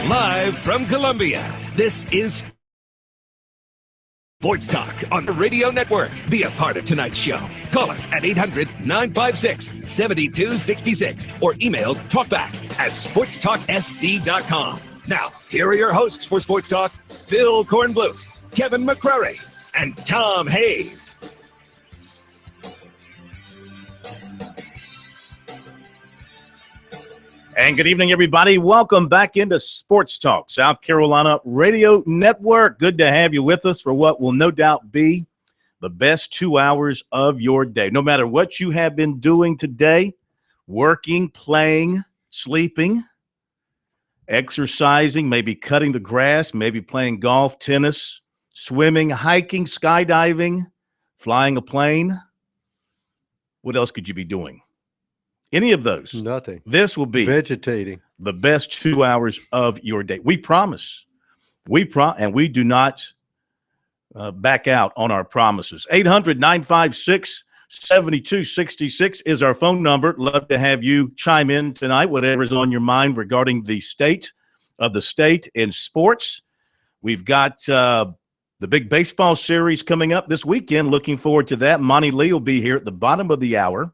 Live from Columbia, this is Sports Talk on the Radio Network. Be a part of tonight's show. Call us at 800-956-7266 or email talkback@sportstalksc.com. Now, here are your hosts for Sports Talk, Phil Kornbluth, Kevin McCrary, and Tom Hayes. And good evening, everybody. Welcome back into Sports Talk, South Carolina Radio Network. Good to have you with us for what will no doubt be the best 2 hours of your day. No matter what you have been doing today, working, playing, sleeping, exercising, maybe cutting the grass, maybe playing golf, tennis, swimming, hiking, skydiving, flying a plane. What else could you be doing? Any of those? Nothing. This will be vegetating the best 2 hours of your day. We promise. And we do not back out on our promises. 800-956-7266 is our phone number. Love to have you chime in tonight, whatever's on your mind regarding the state of the state in sports. We've got the big baseball series coming up this weekend. Looking forward to that. Monty Lee will be here at the bottom of the hour.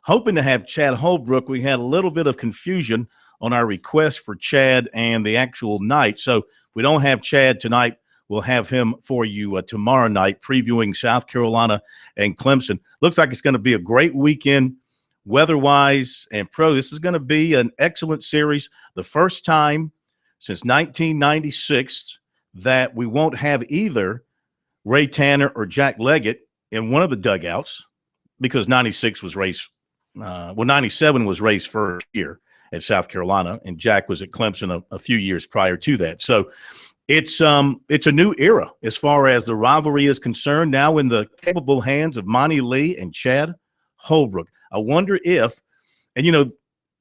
Hoping to have Chad Holbrook. We had a little bit of confusion on our request for Chad and the actual night. So if we don't have Chad tonight, we'll have him for you tomorrow night, previewing South Carolina and Clemson. Looks like it's going to be a great weekend weather-wise and pro. This is going to be an excellent series. The first time since 1996 that we won't have either Ray Tanner or Jack Leggett in one of the dugouts, because 96 was Ray's 97 was Ray's first year at South Carolina, and Jack was at Clemson a few years prior to that. So it's a new era as far as the rivalry is concerned, now in the capable hands of Monty Lee and Chad Holbrook. I wonder if, and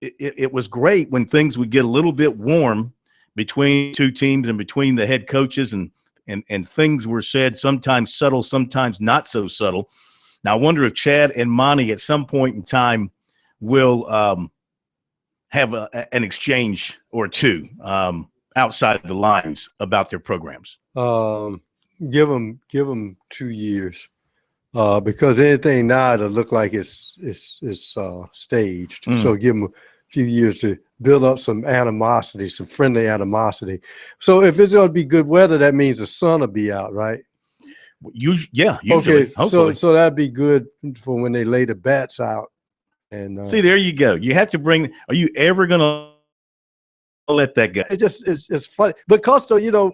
it was great when things would get a little bit warm between two teams and between the head coaches, and things were said, sometimes subtle, sometimes not so subtle. Now, I wonder if Chad and Monty at some point in time will have an exchange or two outside of the lines about their programs. Give them 2 years, because anything now it'll look like it's staged. So give them a few years to build up some animosity, some friendly animosity. So if it's going to be good weather, that means the sun will be out, right? Usually, okay, hopefully. So that'd be good for when they lay the bats out. And see, there you go. You have to bring. Are you ever gonna let that go? It's funny because I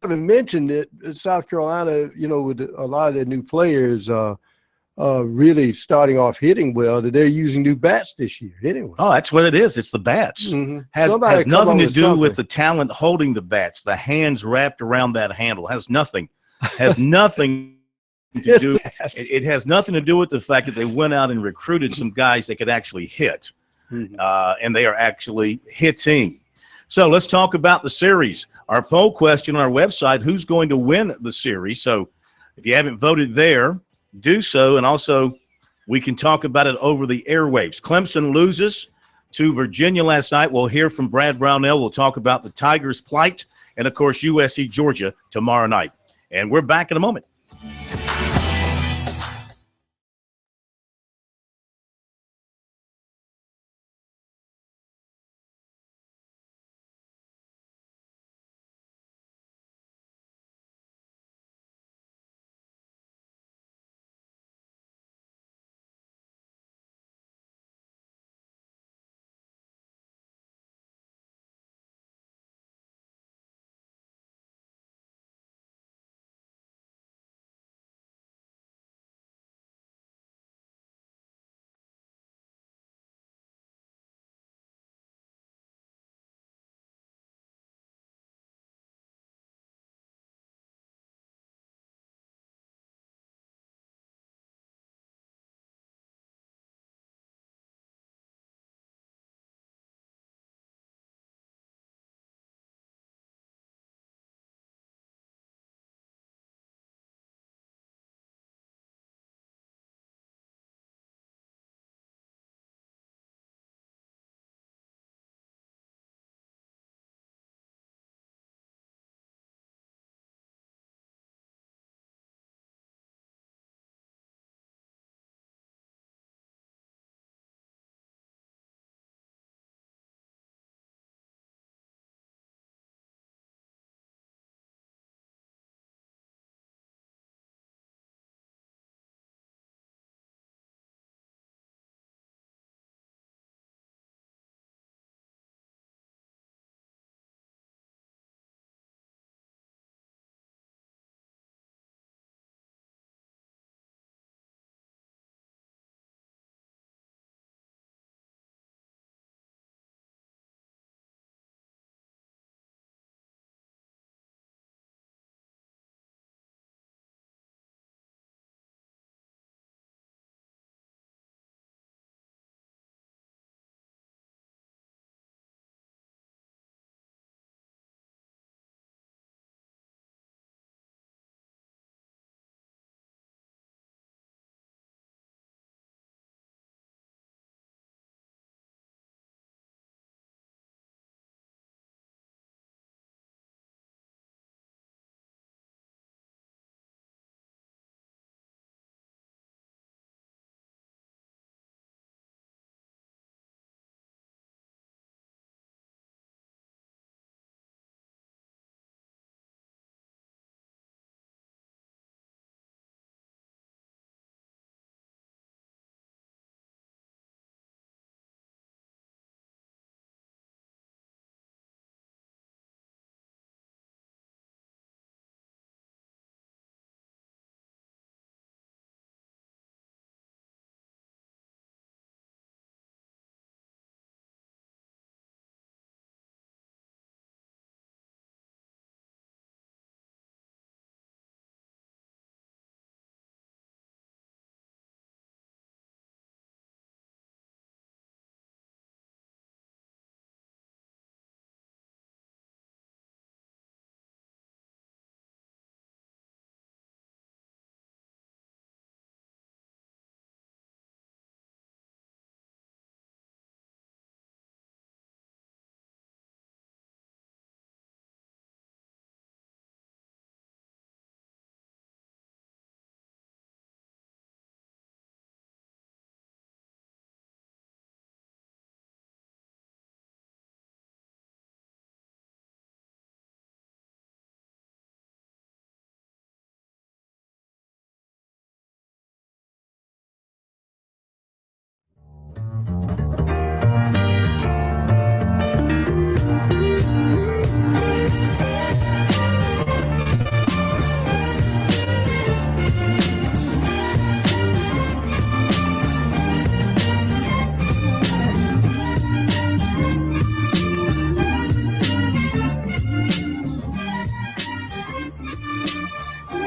haven't mentioned it. South Carolina, with a lot of their new players, really starting off hitting well. That they're using new bats this year, hitting well. Oh, that's what it is. It's the bats. Mm-hmm. Has nothing to do with the talent holding the bats. The hands wrapped around that handle has nothing. Has nothing to do. It has nothing to do with the fact that they went out and recruited some guys that could actually hit, and they are actually hitting. So let's talk about the series. Our poll question on our website: who's going to win the series? So if you haven't voted there, do so, and also we can talk about it over the airwaves. Clemson loses to Virginia last night. We'll hear from Brad Brownell. We'll talk about the Tigers' plight, and of course USC Georgia tomorrow night. And we're back in a moment.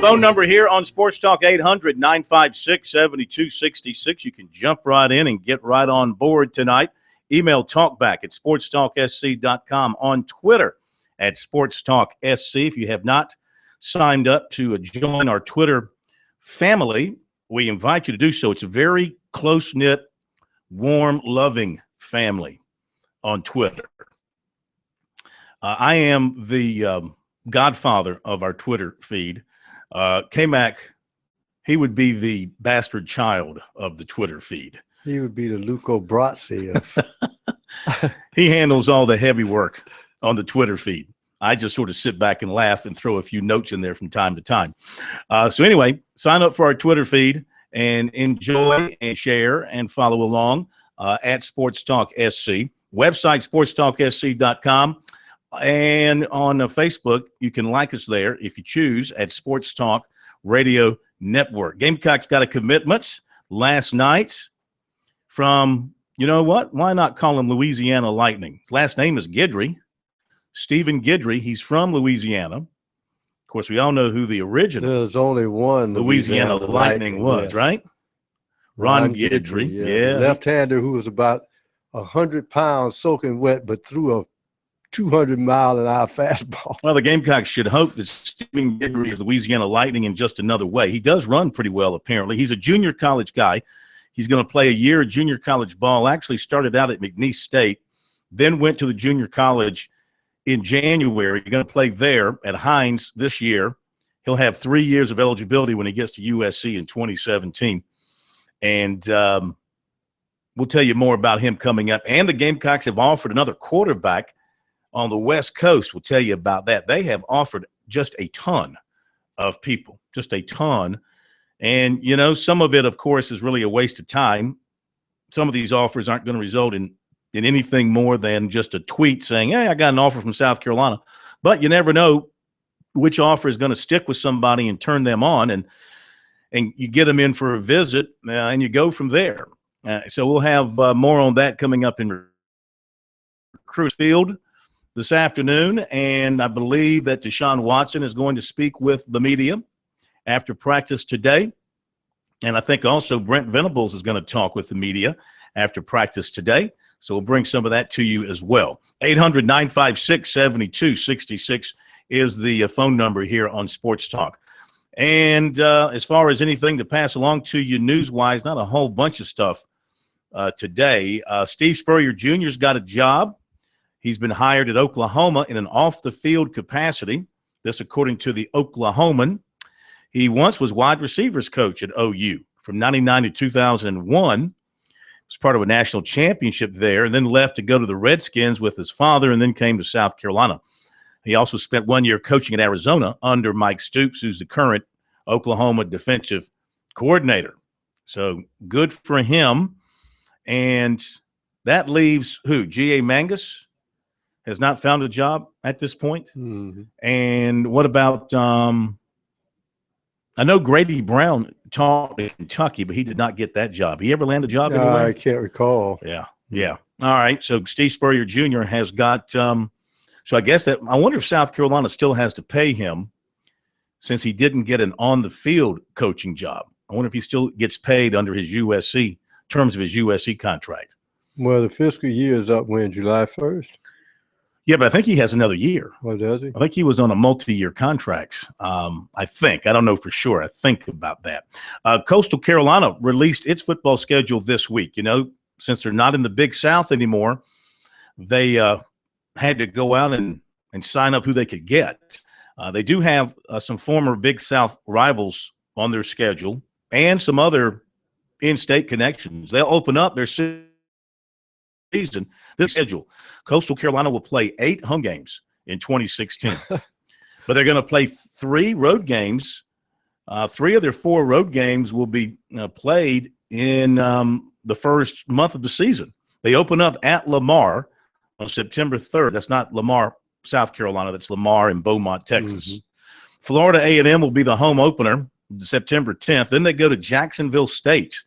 Phone number here on Sports Talk, 800-956-7266. You can jump right in and get right on board tonight. Email talkback@sportstalksc.com, on Twitter @sportstalksc. If you have not signed up to join our Twitter family, we invite you to do so. It's a very close-knit, warm, loving family on Twitter. I am the godfather of our Twitter feed. K-Mac, he would be the bastard child of the Twitter feed. He would be the Luco Brazzi of. He handles all the heavy work on the Twitter feed. I just sort of sit back and laugh and throw a few notes in there from time to time. So anyway, sign up for our Twitter feed and enjoy and share and follow along at Sports Talk SC. Website, sportstalksc.com. And on Facebook, you can like us there if you choose at Sports Talk Radio Network. Gamecocks got a commitment last night from, you know what? Why not call him Louisiana Lightning? His last name is Guidry, Stephen Guidry. He's from Louisiana. Of course, we all know who the original There's only one Louisiana Lightning was, yes. Right? Ron Guidry. Yeah. Left-hander who was about 100 pounds soaking wet, but threw a 200-mile-an-hour fastball. Well, the Gamecocks should hope that Stephen Guidry is Louisiana Lightning in just another way. He does run pretty well, apparently. He's a junior college guy. He's going to play a year of junior college ball. Actually started out at McNeese State, then went to the junior college in January. He's going to play there at Hines this year. He'll have 3 years of eligibility when he gets to USC in 2017. And we'll tell you more about him coming up. And the Gamecocks have offered another quarterback on the West Coast. We'll tell you about that. They have offered just a ton of people, just a ton. And, you know, some of it, of course, is really a waste of time. Some of these offers aren't going to result in anything more than just a tweet saying, hey, I got an offer from South Carolina. But you never know which offer is going to stick with somebody and turn them on. And you get them in for a visit, and you go from there. So we'll have more on that coming up in Recruit Field this afternoon, and I believe that Deshaun Watson is going to speak with the media after practice today. And I think also Brent Venables is going to talk with the media after practice today. So we'll bring some of that to you as well. 800-956-7266 is the phone number here on Sports Talk. And as far as anything to pass along to you news-wise, not a whole bunch of stuff today. Steve Spurrier Jr.'s got a job. He's been hired at Oklahoma in an off-the-field capacity. This according to the Oklahoman. He once was wide receivers coach at OU from 99 to 2001. Was part of a national championship there, and then left to go to the Redskins with his father, and then came to South Carolina. He also spent 1 year coaching at Arizona under Mike Stoops, who's the current Oklahoma defensive coordinator. So good for him. And that leaves who? G.A. Mangus has not found a job at this point. Mm-hmm. And what about I know Grady Brown taught in Kentucky, but he did not get that job. He ever land a job anywhere? I can't recall. Yeah. All right. So Steve Spurrier Jr. has got so I guess that I wonder if South Carolina still has to pay him since he didn't get an on-the-field coaching job. I wonder if he still gets paid under his USC terms of his USC contract. Well, the fiscal year is up when, July 1st? Yeah, but I think he has another year. Oh, does he? I think he was on a multi-year contract. I think. I don't know for sure. I think about that. Coastal Carolina released its football schedule this week. You know, since they're not in the Big South anymore, they had to go out and sign up who they could get. They do have some former Big South rivals on their schedule and some other in-state connections. They'll open up their season. This schedule, Coastal Carolina will play 8 home games in 2016, but they're going to play 3 road games. 3 of their 4 road games will be played in the first month of the season. They open up at Lamar on September 3rd. That's not Lamar, South Carolina. That's Lamar in Beaumont, Texas. Mm-hmm. Florida A&M will be the home opener September 10th. Then they go to Jacksonville State.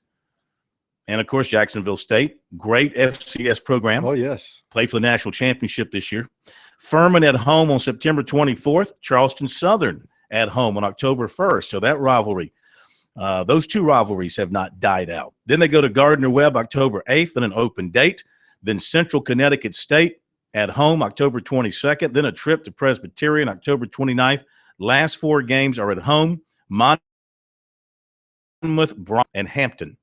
And, of course, Jacksonville State, great FCS program. Oh, yes. Played for the national championship this year. Furman at home on September 24th. Charleston Southern at home on October 1st. So that rivalry, those two rivalries have not died out. Then they go to Gardner-Webb October 8th in an open date. Then Central Connecticut State at home October 22nd. Then a trip to Presbyterian October 29th. Last 4 games are at home. Monmouth, Bronx, and Hampton.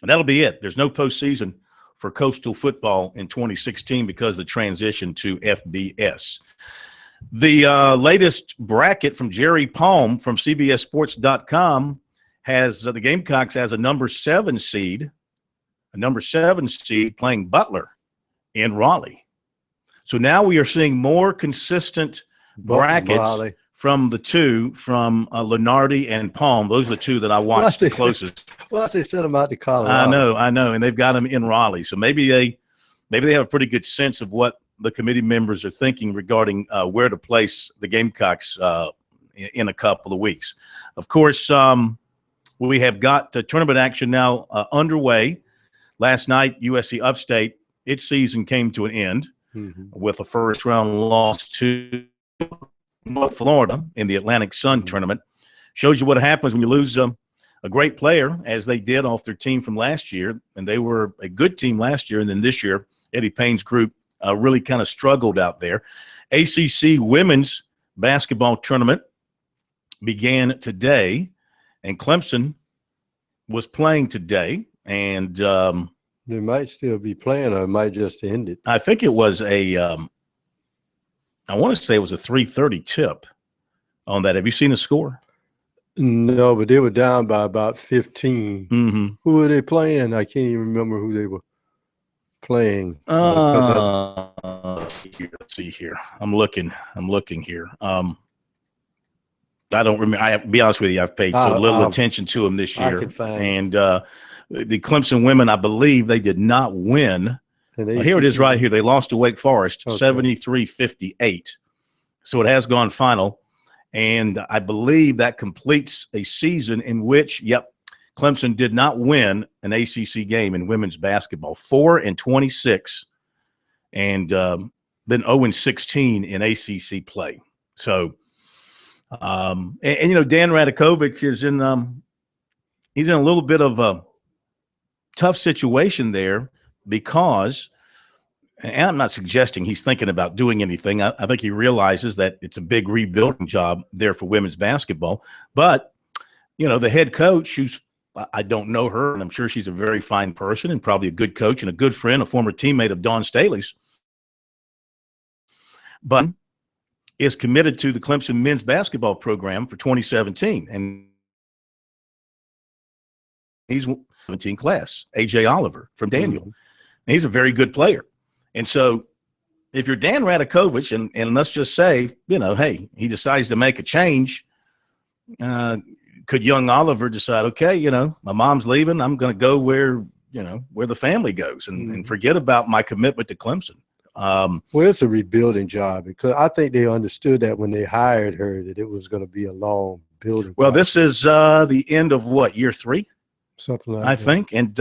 And that'll be it. There's no postseason for Coastal football in 2016 because of the transition to FBS. The latest bracket from Jerry Palm from CBSSports.com has the Gamecocks as a number 7 seed playing Butler in Raleigh. So now we are seeing more consistent brackets from the two, from Lenardi and Palm. Those are the two that I watched the closest. Well, they sent them out to Colorado. I know, and they've got them in Raleigh. So maybe they have a pretty good sense of what the committee members are thinking regarding where to place the Gamecocks in a couple of weeks. Of course, we have got tournament action now underway. Last night, USC Upstate, its season came to an end with a first-round loss to North Florida in the Atlantic Sun tournament. Shows you what happens when you lose a great player, as they did off their team from last year, and they were a good team last year, and then this year, Eddie Payne's group really kind of struggled out there. ACC women's basketball tournament began today, and Clemson was playing today, and they might still be playing, or it might just end it. I think it was I want to say it was a 3:30 tip on that. Have you seen the score? No, but they were down by about 15. Who were they playing? I can't even remember who they were playing. Let's see here. I'm looking here. I don't remember. I have to be honest with you. I've paid so little attention to them this year. And the Clemson women, I believe, they did not win. Here it is right here. They lost to Wake Forest, 73-58. So it has gone final. And I believe that completes a season in which, Clemson did not win an ACC game in women's basketball. 4-26, and then 0-16 in ACC play. So, Dan Radakovich is he's in a little bit of a tough situation there because, and I'm not suggesting he's thinking about doing anything. I think he realizes that it's a big rebuilding job there for women's basketball. But, the head coach, I don't know her, and I'm sure she's a very fine person and probably a good coach and a good friend, a former teammate of Dawn Staley's, but is committed to the Clemson men's basketball program for 2017. And he's 17 class, A.J. Oliver from Daniel. And he's a very good player. And so if you're Dan Radakovich, and let's just say, hey, he decides to make a change, could young Oliver decide, okay, my mom's leaving, I'm going to go where the family goes and forget about my commitment to Clemson? Well, it's a rebuilding job, because I think they understood that when they hired her, that it was going to be a long building. Well, this is the end of year 3? Something like I that. think. And,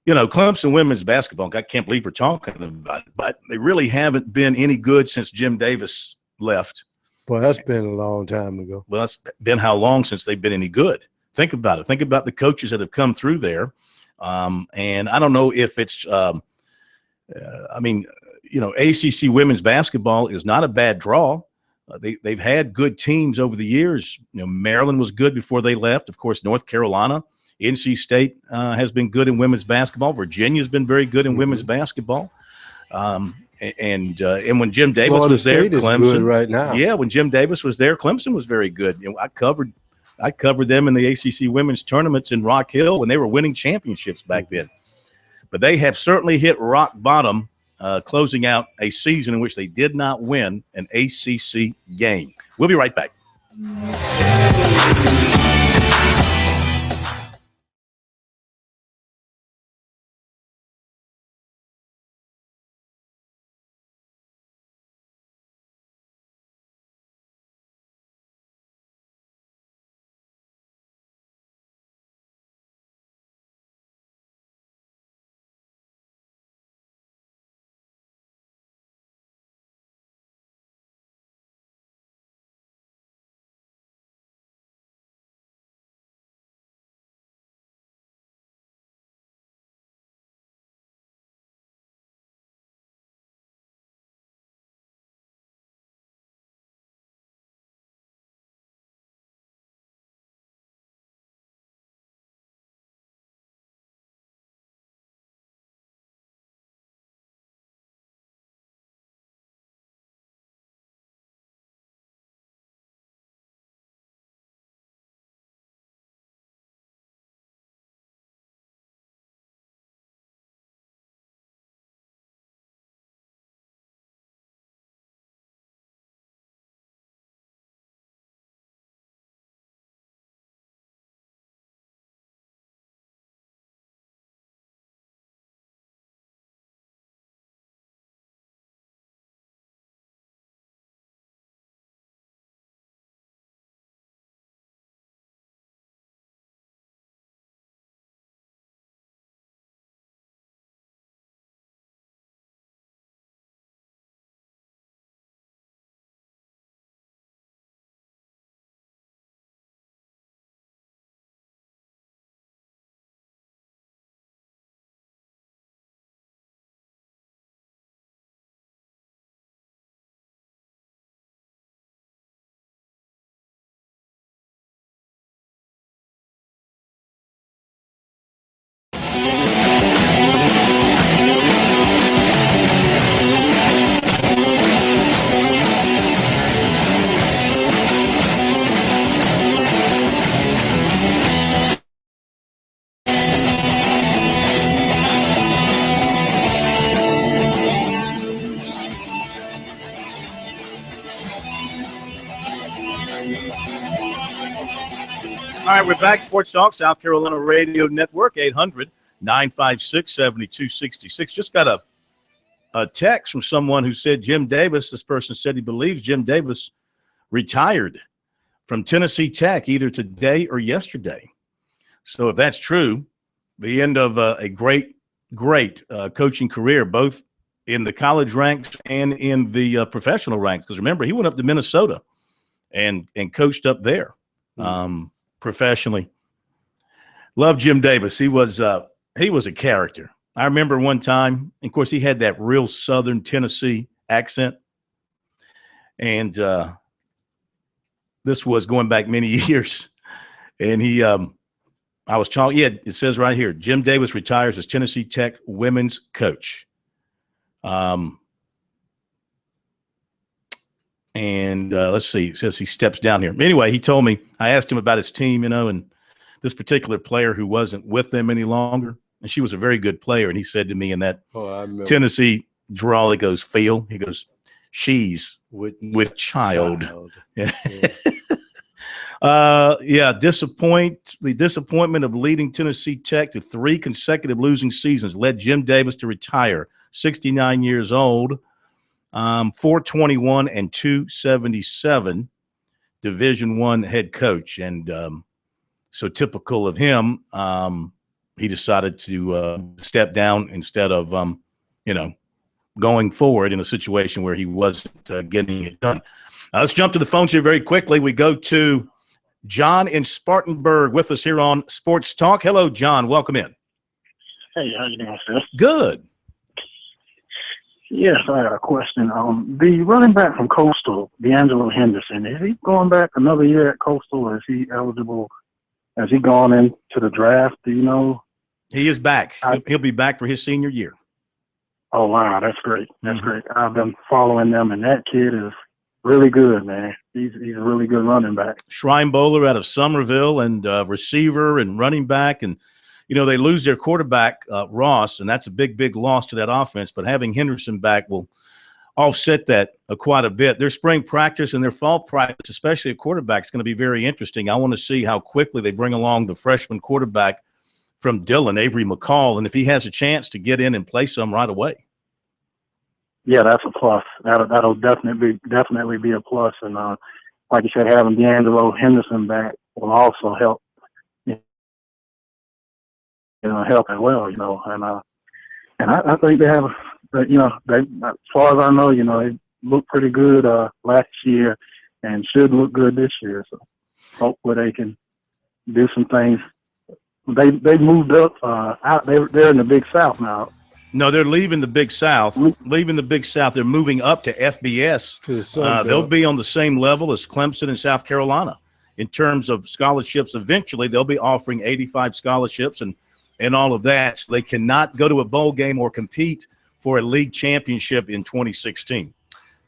Clemson women's basketball, I can't believe we're talking about it, but they really haven't been any good since Jim Davis left. Well, that's been a long time ago. Well, that's been how long since they've been any good? Think about it. Think about the coaches that have come through there. And I don't know if it's ACC women's basketball is not a bad draw. They've had good teams over the years. Maryland was good before they left. Of course, North Carolina, NC State has been good in women's basketball. Virginia's been very good in women's basketball. And when Jim Davis was there, Clemson right now. Yeah, when Jim Davis was there, Clemson was very good. I covered them in the ACC women's tournaments in Rock Hill when they were winning championships back then. But they have certainly hit rock bottom, closing out a season in which they did not win an ACC game. We'll be right back. right, we're back. Sports Talk, South Carolina Radio Network, 800-956-7266. Just got a text from someone who said Jim Davis, this person said he believes Jim Davis retired from Tennessee Tech either today or yesterday. So if that's true, the end of a great coaching career, both in the college ranks and in the professional ranks. Because remember, he went up to Minnesota and coached up there professionally. Love Jim Davis. He was a character. I remember one time, of course, he had that real Southern Tennessee accent. And this was going back many years. And he I was talking, it says right here, Jim Davis retires as Tennessee Tech women's coach. Let's see, it says he steps down here. Anyway, he told me, I asked him about his team, and this particular player who wasn't with them any longer, and she was a very good player. And he said to me in that Tennessee drawl, he goes, Phil, he goes, she's with child. Yeah. The disappointment of leading Tennessee Tech to 3 consecutive losing seasons led Jim Davis to retire, 69 years old, 421 and 277, Division I head coach. And so typical of him, he decided to step down instead of, going forward in a situation where he wasn't getting it done. Let's jump to the phones here very quickly. We go to John in Spartanburg with us here on Sports Talk. Hello, John. Welcome in. Hey, how you doing, Phil? Good. Yes, I had a question. The running back from Coastal, D'Angelo Henderson, is he going back another year at Coastal, or is he eligible? Has he gone into the draft? Do you know? He is back. He'll be back for his senior year. Oh, wow. That's great. That's great. I've been following them, and that kid is really good, man. He's a really good running back. Shrine bowler out of Somerville, and receiver and running back. And, they lose their quarterback, Ross, and that's a big, big loss to that offense. But having Henderson back will offset that quite a bit. Their spring practice and their fall practice, especially at quarterback, is going to be very interesting. I want to see how quickly they bring along the freshman quarterback from Dillon, Avery McCall, and if he has a chance to get in and play some right away. Yeah, that's a plus. That'll definitely be a plus. And like you said, having D'Angelo Henderson back will also help. Help as well. And I think they have. They, as far as I know, they looked pretty good last year, and should look good this year. So hopefully they can do some things. They moved up out. They're in the Big South now. No, they're leaving the Big South. They're moving up to FBS. They'll be on the same level as Clemson and South Carolina in terms of scholarships. Eventually, they'll be offering 85 scholarships and all of that. So they cannot go to a bowl game or compete for a league championship in 2016.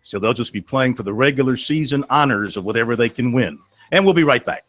So they'll just be playing for the regular season honors of whatever they can win. And we'll be right back.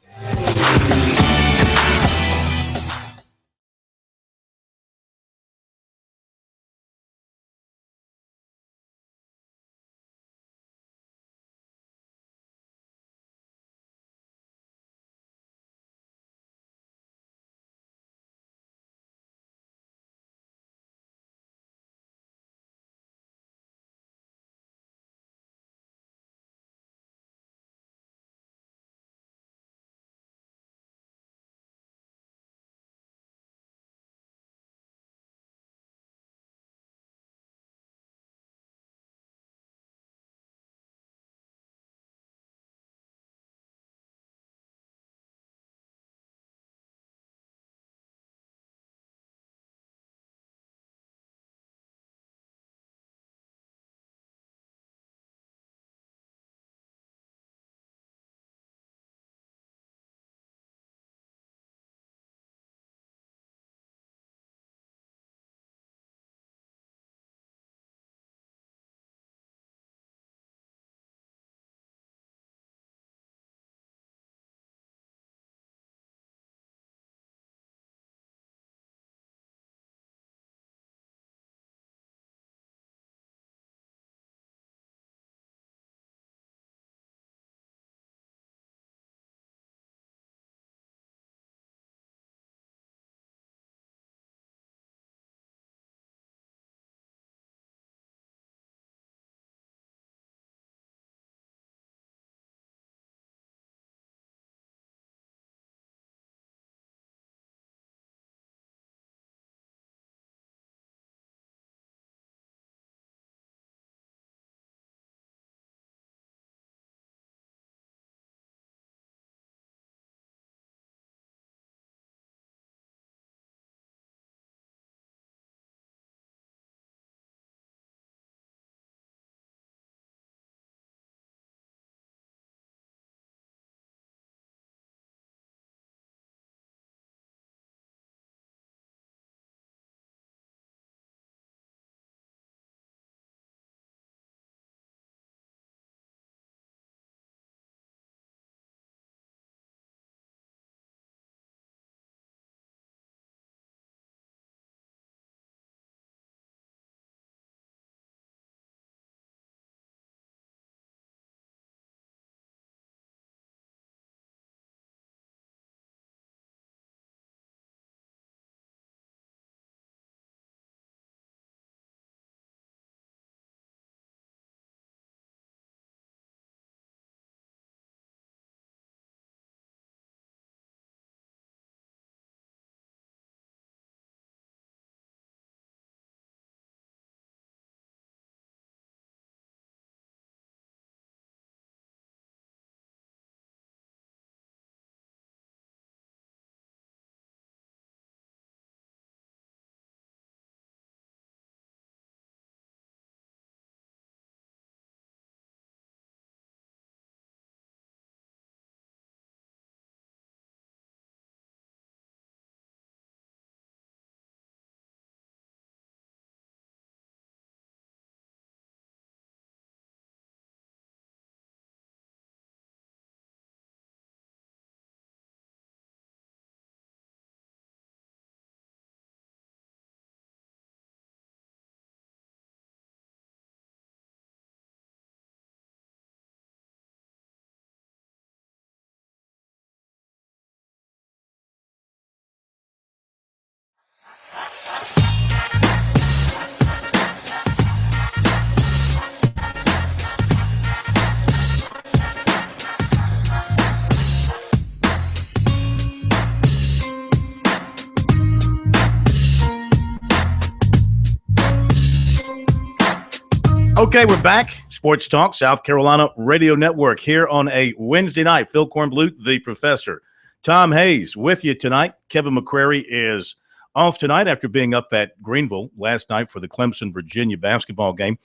Okay, we're back. Sports Talk, South Carolina Radio Network here on a Wednesday night. Phil Kornblut, the professor. Tom Hayes with you tonight. Kevin McCrary is off tonight after being up at Greenville last night for the Clemson-Virginia basketball game.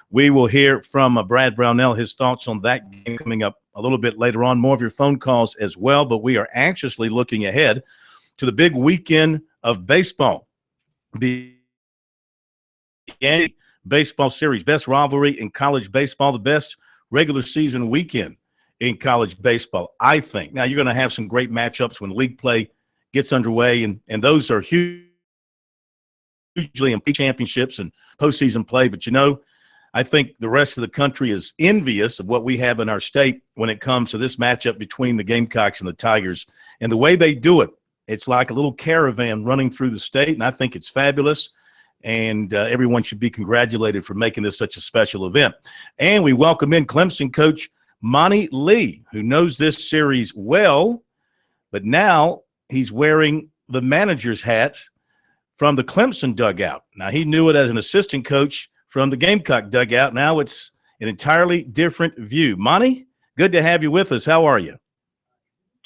We will hear from Brad Brownell, his thoughts on that game coming up a little bit later on. More of your phone calls as well, but we are anxiously looking ahead to the big weekend of baseball. The baseball series, best rivalry in college baseball, the best regular season weekend in college baseball, I think. Now, you're going to have some great matchups when league play gets underway, and those are hugely in championships and postseason play. But, I think the rest of the country is envious of what we have in our state when it comes to this matchup between the Gamecocks and the Tigers. And the way they do it, it's like a little caravan running through the state, and I think it's fabulous. And everyone should be congratulated for making this such a special event. And we welcome in Clemson coach Monty Lee, who knows this series well, but now he's wearing the manager's hat from the Clemson dugout. Now, he knew it as an assistant coach from the Gamecock dugout. Now it's an entirely different view. Monty, good to have you with us. How are you?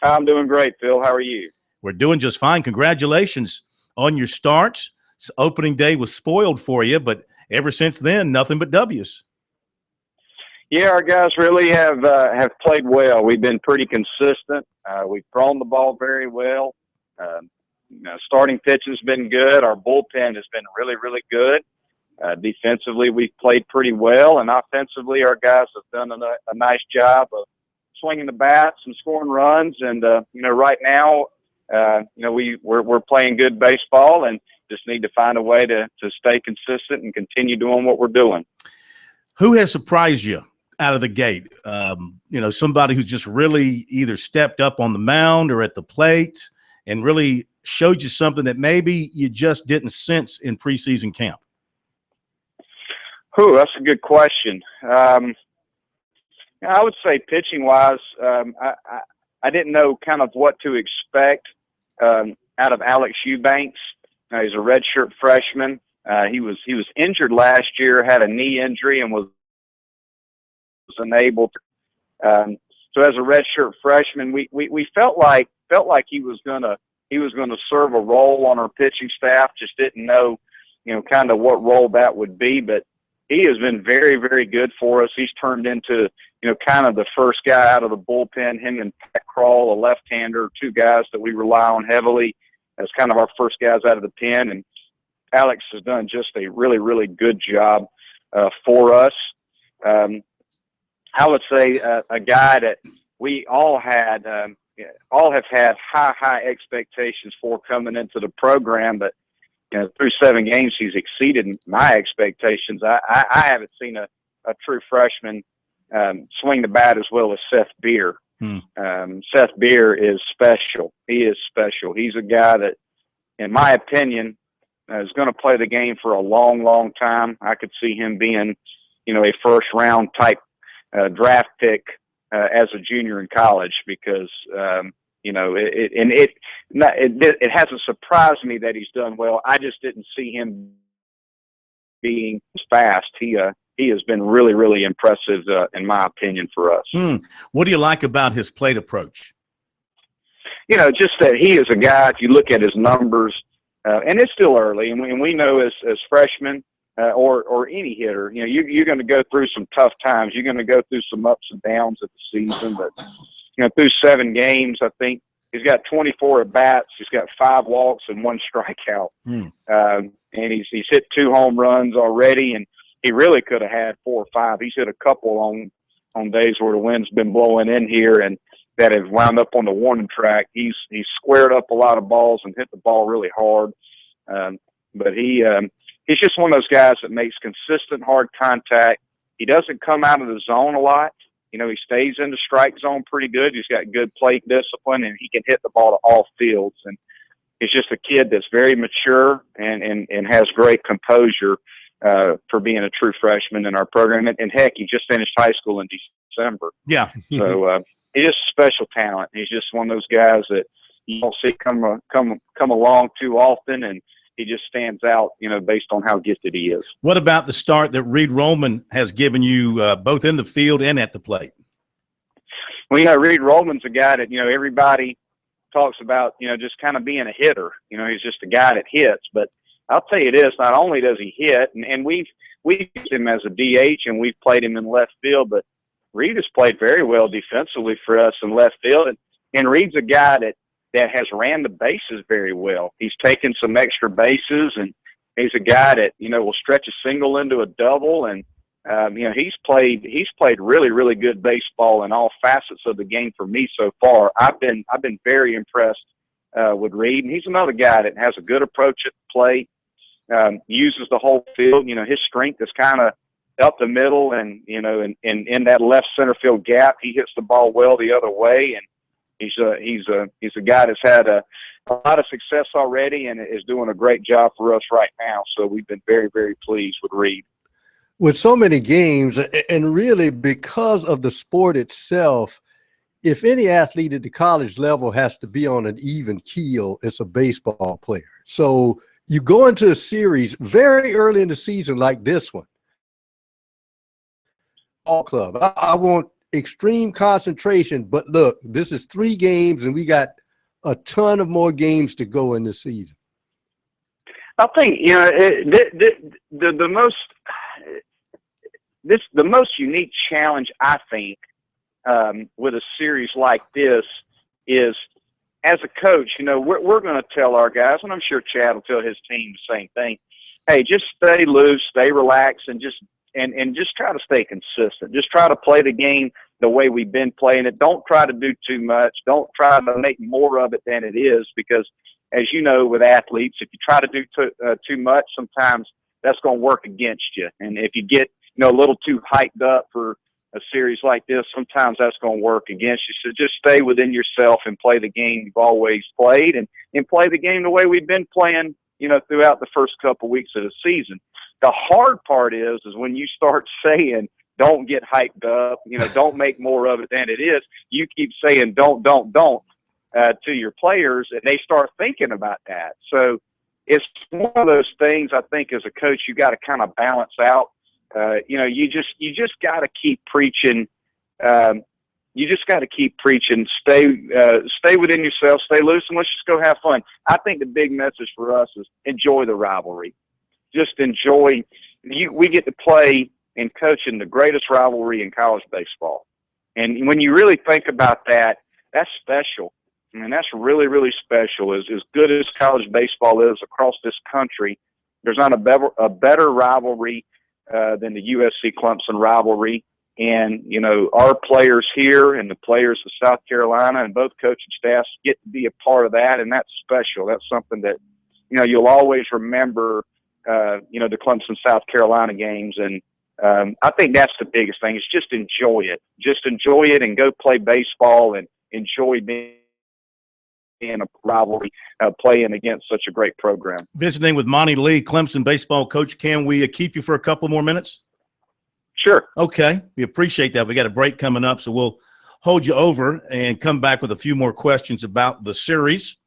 I'm doing great, Phil. How are you? We're doing just fine. Congratulations on your start. Opening day was spoiled for you, but ever since then, nothing but W's. Yeah, our guys really have played well. We've been pretty consistent. We've thrown the ball very well. Starting pitch has been good. Our bullpen has been really, really good. Defensively, we've played pretty well, and offensively, our guys have done a nice job of swinging the bats and scoring runs. And right now, we're playing good baseball and just need to find a way to stay consistent and continue doing what we're doing. Who has surprised you out of the gate? Somebody who's just really either stepped up on the mound or at the plate and really showed you something that maybe you just didn't sense in preseason camp? That's a good question. I would say pitching-wise, I didn't know kind of what to expect out of Alex Eubanks. He's a redshirt freshman. He was injured last year, had a knee injury, and was unable to. So as a redshirt freshman, we felt like he was gonna serve a role on our pitching staff. Just didn't know, kind of what role that would be. But he has been very, very good for us. He's turned into, kind of the first guy out of the bullpen. Him and Pat Krall, a left-hander, two guys that we rely on heavily as kind of our first guys out of the pen. And Alex has done just a really, really good job for us. I would say a guy that we all have had high expectations for coming into the program, but through 7 games, he's exceeded my expectations. I haven't seen a true freshman swing the bat as well as Seth Beer. Seth Beer is special. He is special. He's a guy that, in my opinion, is going to play the game for a long, long time. I could see him being, a first-round type draft pick as a junior in college because, it hasn't surprised me that he's done well. I just didn't see him being fast. He has been really, really impressive, in my opinion, for us. What do you like about his plate approach? Just that he is a guy, if you look at his numbers, and it's still early, and we know as freshmen or any hitter, you're going to go through some tough times. You're going to go through some ups and downs of the season. But, through 7 games, I think he's got 24 at-bats. He's got 5 walks and 1 strikeout. And he's hit 2 home runs already, and he really could have had 4 or 5. He's hit a couple on days where the wind's been blowing in here and that have wound up on the warning track. He's squared up a lot of balls and hit the ball really hard. But he's just one of those guys that makes consistent hard contact. He doesn't come out of the zone a lot. He stays in the strike zone pretty good. He's got good plate discipline, and he can hit the ball to all fields. And he's just a kid that's very mature and has great composure for being a true freshman in our program. And heck, he just finished high school in December. Yeah. So he's just a special talent. He's just one of those guys that you don't see come along too often, and he just stands out, based on how gifted he is. What about the start that Reed Roman has given you both in the field and at the plate? Well, Reed Roman's a guy that, everybody talks about, just kind of being a hitter. He's just a guy that hits. But I'll tell you this, not only does he hit, and we've used him as a DH and we've played him in left field, but Reed has played very well defensively for us in left field. And Reed's a guy that has ran the bases very well. He's taken some extra bases, and he's a guy that, will stretch a single into a double. And, he's played really, really good baseball in all facets of the game for me so far. I've been very impressed with Reed. And he's another guy that has a good approach at the plate, uses the whole field. His strength is kind of up the middle, and, in that left center field gap, he hits the ball well the other way. And he's a guy that's had a lot of success already and is doing a great job for us right now. So we've been very, very pleased with Reed. With so many games, and really because of the sport itself, if any athlete at the college level has to be on an even keel, it's a baseball player. So you go into a series very early in the season like this one. All club. I want extreme concentration, but look, this is 3 games and we got a ton of more games to go in the season. I think, the most unique challenge, I think, with a series like this is, as a coach, we're going to tell our guys, and I'm sure Chad will tell his team the same thing. Hey, just stay loose, stay relaxed, and just try to stay consistent. Just try to play the game the way we've been playing it. Don't try to do too much. Don't try to make more of it than it is, because, as you know, with athletes, if you try to do too much, sometimes that's going to work against you. And if you get a little too hyped up for a series like this, sometimes that's going to work against you. So just stay within yourself and play the game you've always played, and play the game the way we've been playing, throughout the first couple weeks of the season. The hard part is when you start saying, don't get hyped up, don't make more of it than it is. You keep saying don't to your players, and they start thinking about that. So it's one of those things, I think, as a coach, you got to kind of balance out. You just got to keep preaching. You just got to keep preaching. Stay within yourself. Stay loose, and let's just go have fun. I think the big message for us is enjoy the rivalry. Just enjoy. We get to play and coach in the greatest rivalry in college baseball, and when you really think about that, that's special. I mean, that's really, really special. As good as college baseball is across this country, there's not a better rivalry than the USC Clemson rivalry. And, our players here and the players of South Carolina and both coaching staffs get to be a part of that. And that's special. That's something that, you'll always remember, the Clemson, South Carolina games. And I think that's the biggest thing, is just enjoy it. Just enjoy it and go play baseball and enjoy being in a rivalry, playing against such a great program. Visiting with Monty Lee, Clemson baseball coach. Can we keep you for a couple more minutes? Sure. Okay. We appreciate that. We got a break coming up, so we'll hold you over and come back with a few more questions about the series.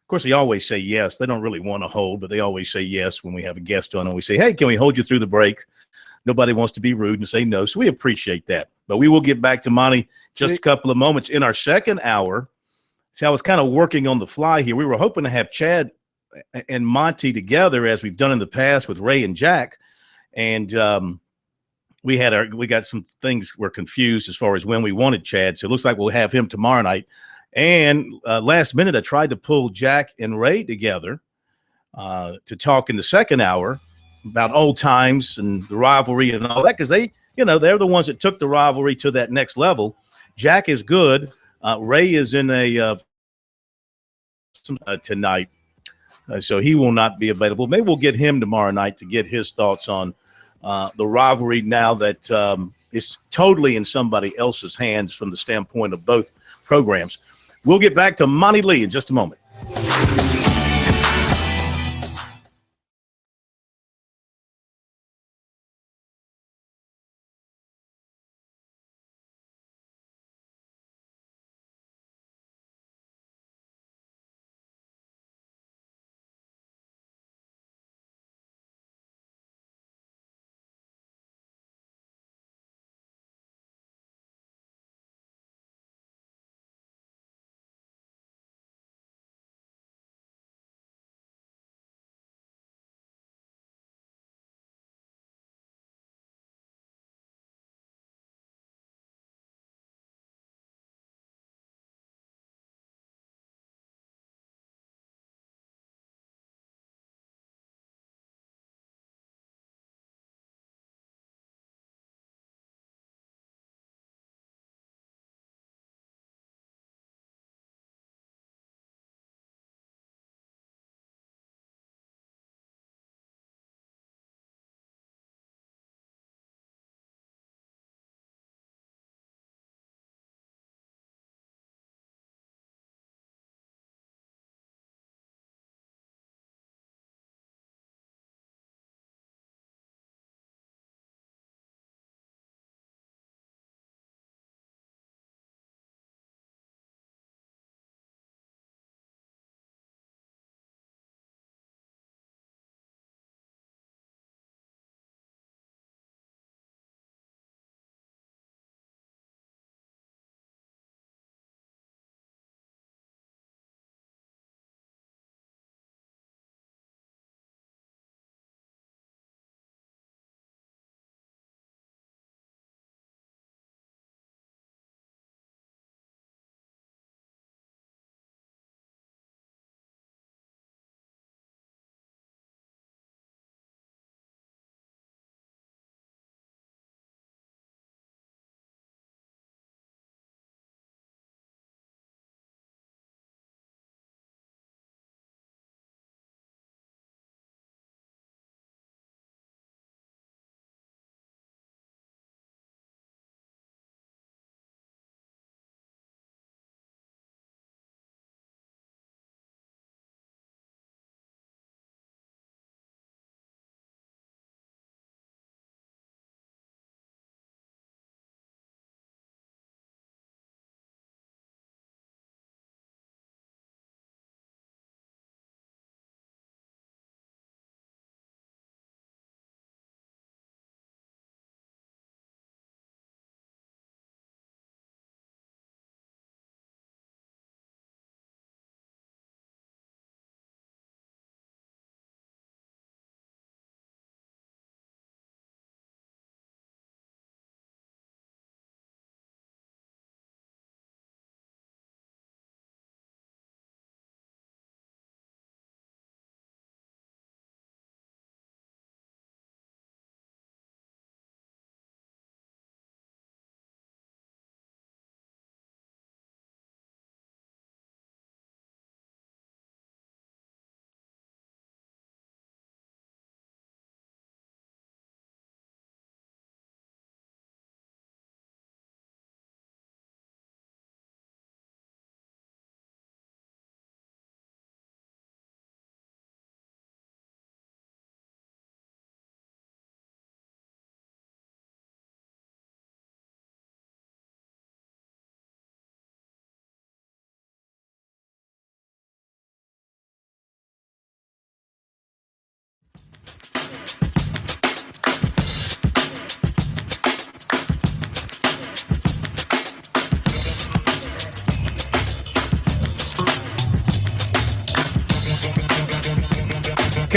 Of course, they always say yes. They don't really want to hold, but they always say yes when we have a guest on and we say, hey, can we hold you through the break? Nobody wants to be rude and say no, so we appreciate that. But we will get back to Monty just a couple of moments. In our second hour, see, I was kind of working on the fly here. We were hoping to have Chad and Monty together, as we've done in the past with Ray and Jack. And we got some things were confused as far as when we wanted Chad. So it looks like we'll have him tomorrow night. And last minute, I tried to pull Jack and Ray together to talk in the second hour about old times and the rivalry and all that, because they're the ones that took the rivalry to that next level. Jack is good. Ray is in tonight, so he will not be available. Maybe we'll get him tomorrow night to get his thoughts on the rivalry now that it's totally in somebody else's hands from the standpoint of both programs. We'll get back to Monty Lee in just a moment.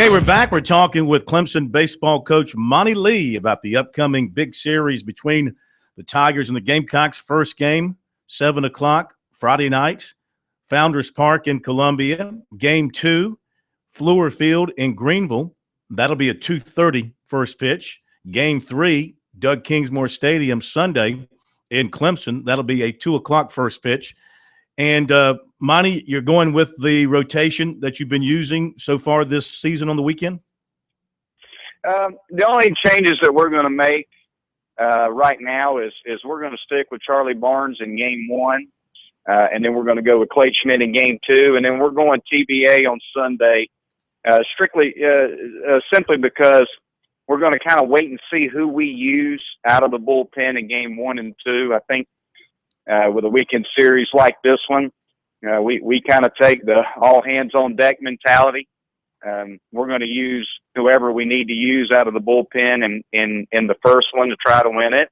Okay, we're back. We're talking with Clemson baseball coach Monty Lee about the upcoming big series between the Tigers and the Gamecocks. First game, 7 o'clock, Friday night, Founders Park in Columbia. Game 2, Fluor Field in Greenville. That'll be a 2:30 first pitch. Game 3, Doug Kingsmore Stadium, Sunday in Clemson. That'll be a 2 o'clock first pitch. And, Monty, you're going with the rotation that you've been using so far this season on the weekend? The only changes that we're going to make right now is we're going to stick with Charlie Barnes in Game 1, and then we're going to go with Clay Schmidt in Game 2, and then we're going TBA on Sunday, simply because we're going to kind of wait and see who we use out of the bullpen in Game 1 and 2. I think with a weekend series like this one, we kind of take the all hands on deck mentality. We're going to use whoever we need to use out of the bullpen in the first one to try to win it,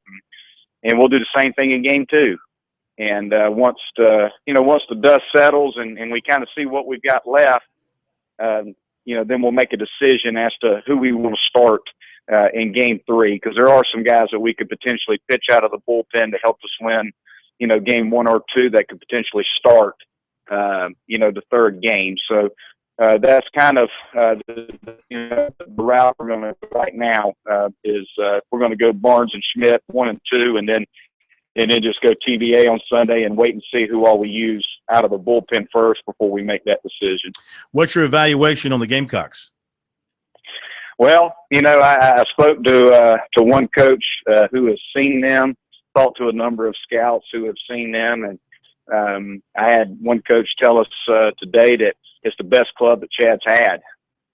and we'll do the same thing in Game 2. And once the dust settles and we kind of see what we've got left, then we'll make a decision as to who we will start in Game 3, because there are some guys that we could potentially pitch out of the bullpen to help us win, Game 1 or 2 that could potentially start, the third game. So that's kind of the route we're going to right now. We're going to go Barnes and Schmidt 1 and 2, and then just go TBA on Sunday and wait and see who all we use out of the bullpen first before we make that decision. What's your evaluation on the Gamecocks? Well, I spoke to one coach who has seen them, talked to a number of scouts who have seen them, and I had one coach tell us today that it's the best club that Chad's had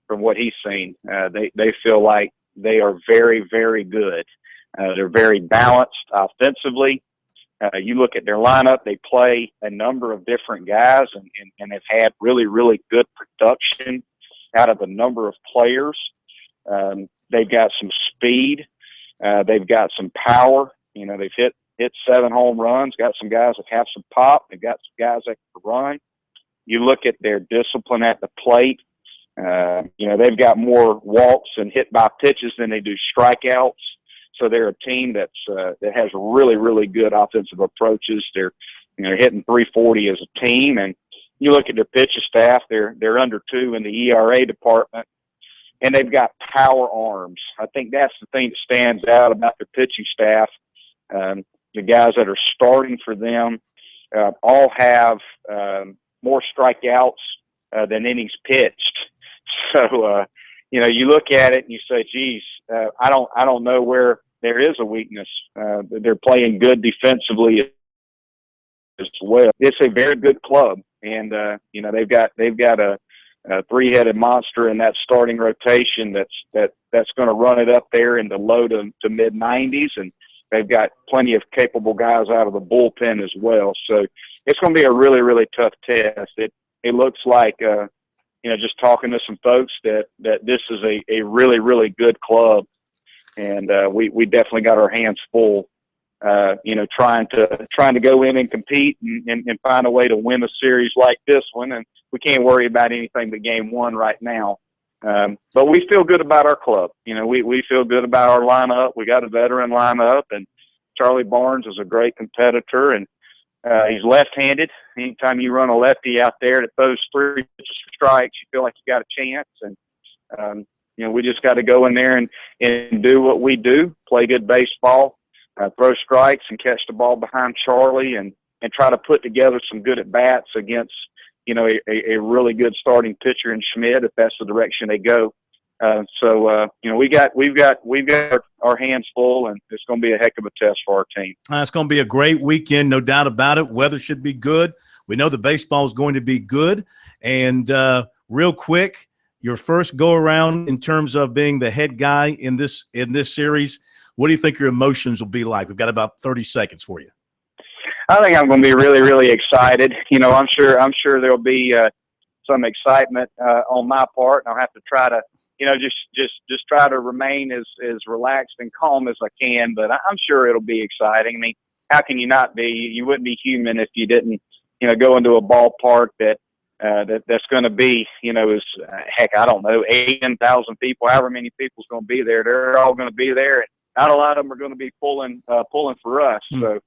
from what he's seen. They feel like they are very, very good. They're very balanced offensively. You look at their lineup, they play a number of different guys and have had really, really good production out of a number of players. They've got some speed. They've got some power. They've hit 7 home runs, got some guys that have some pop. They've got some guys that can run. You look at their discipline at the plate. They've got more walks and hit by pitches than they do strikeouts. So they're a team that has really, really good offensive approaches. They're hitting 340 as a team, and you look at their pitching staff. They're under 2 in the ERA department, and they've got power arms. I think that's the thing that stands out about their pitching staff. The guys that are starting for them all have more strikeouts than innings pitched. So you look at it and you say, "Geez, I don't know where there is a weakness." They're playing good defensively as well. It's a very good club, and they've got a 3-headed monster in that starting rotation that's going to run it up there in the low to mid 90s, and they've got plenty of capable guys out of the bullpen as well. So it's going to be a really, really tough test. It looks like, just talking to some folks that this is a really, really good club. And we definitely got our hands full, trying to go in and compete and find a way to win a series like this one. And we can't worry about anything but Game 1 right now. But we feel good about our club. We feel good about our lineup. We got a veteran lineup, and Charlie Barnes is a great competitor, and he's left-handed. Anytime you run a lefty out there that throws 3 strikes, you feel like you got a chance. And we just got to go in there and do what we do: play good baseball, throw strikes, and catch the ball behind Charlie, and try to put together some good at bats against a really good starting pitcher in Schmidt, if that's the direction they go. We've got our hands full, and it's going to be a heck of a test for our team. It's going to be a great weekend, no doubt about it. Weather should be good. We know the baseball is going to be good. And real quick, your first go around in terms of being the head guy in this series, what do you think your emotions will be like? We've got about 30 seconds for you. I think I'm going to be really, really excited. I'm sure there'll be some excitement on my part, and I'll have to try to, just try to remain as relaxed and calm as I can. But I'm sure it'll be exciting. I mean, how can you not be? You wouldn't be human if you didn't, go into a ballpark that that's going to be, is heck, I don't know, 10,000 people, however many people's going to be there. They're all going to be there, and not a lot of them are going to be pulling for us. So,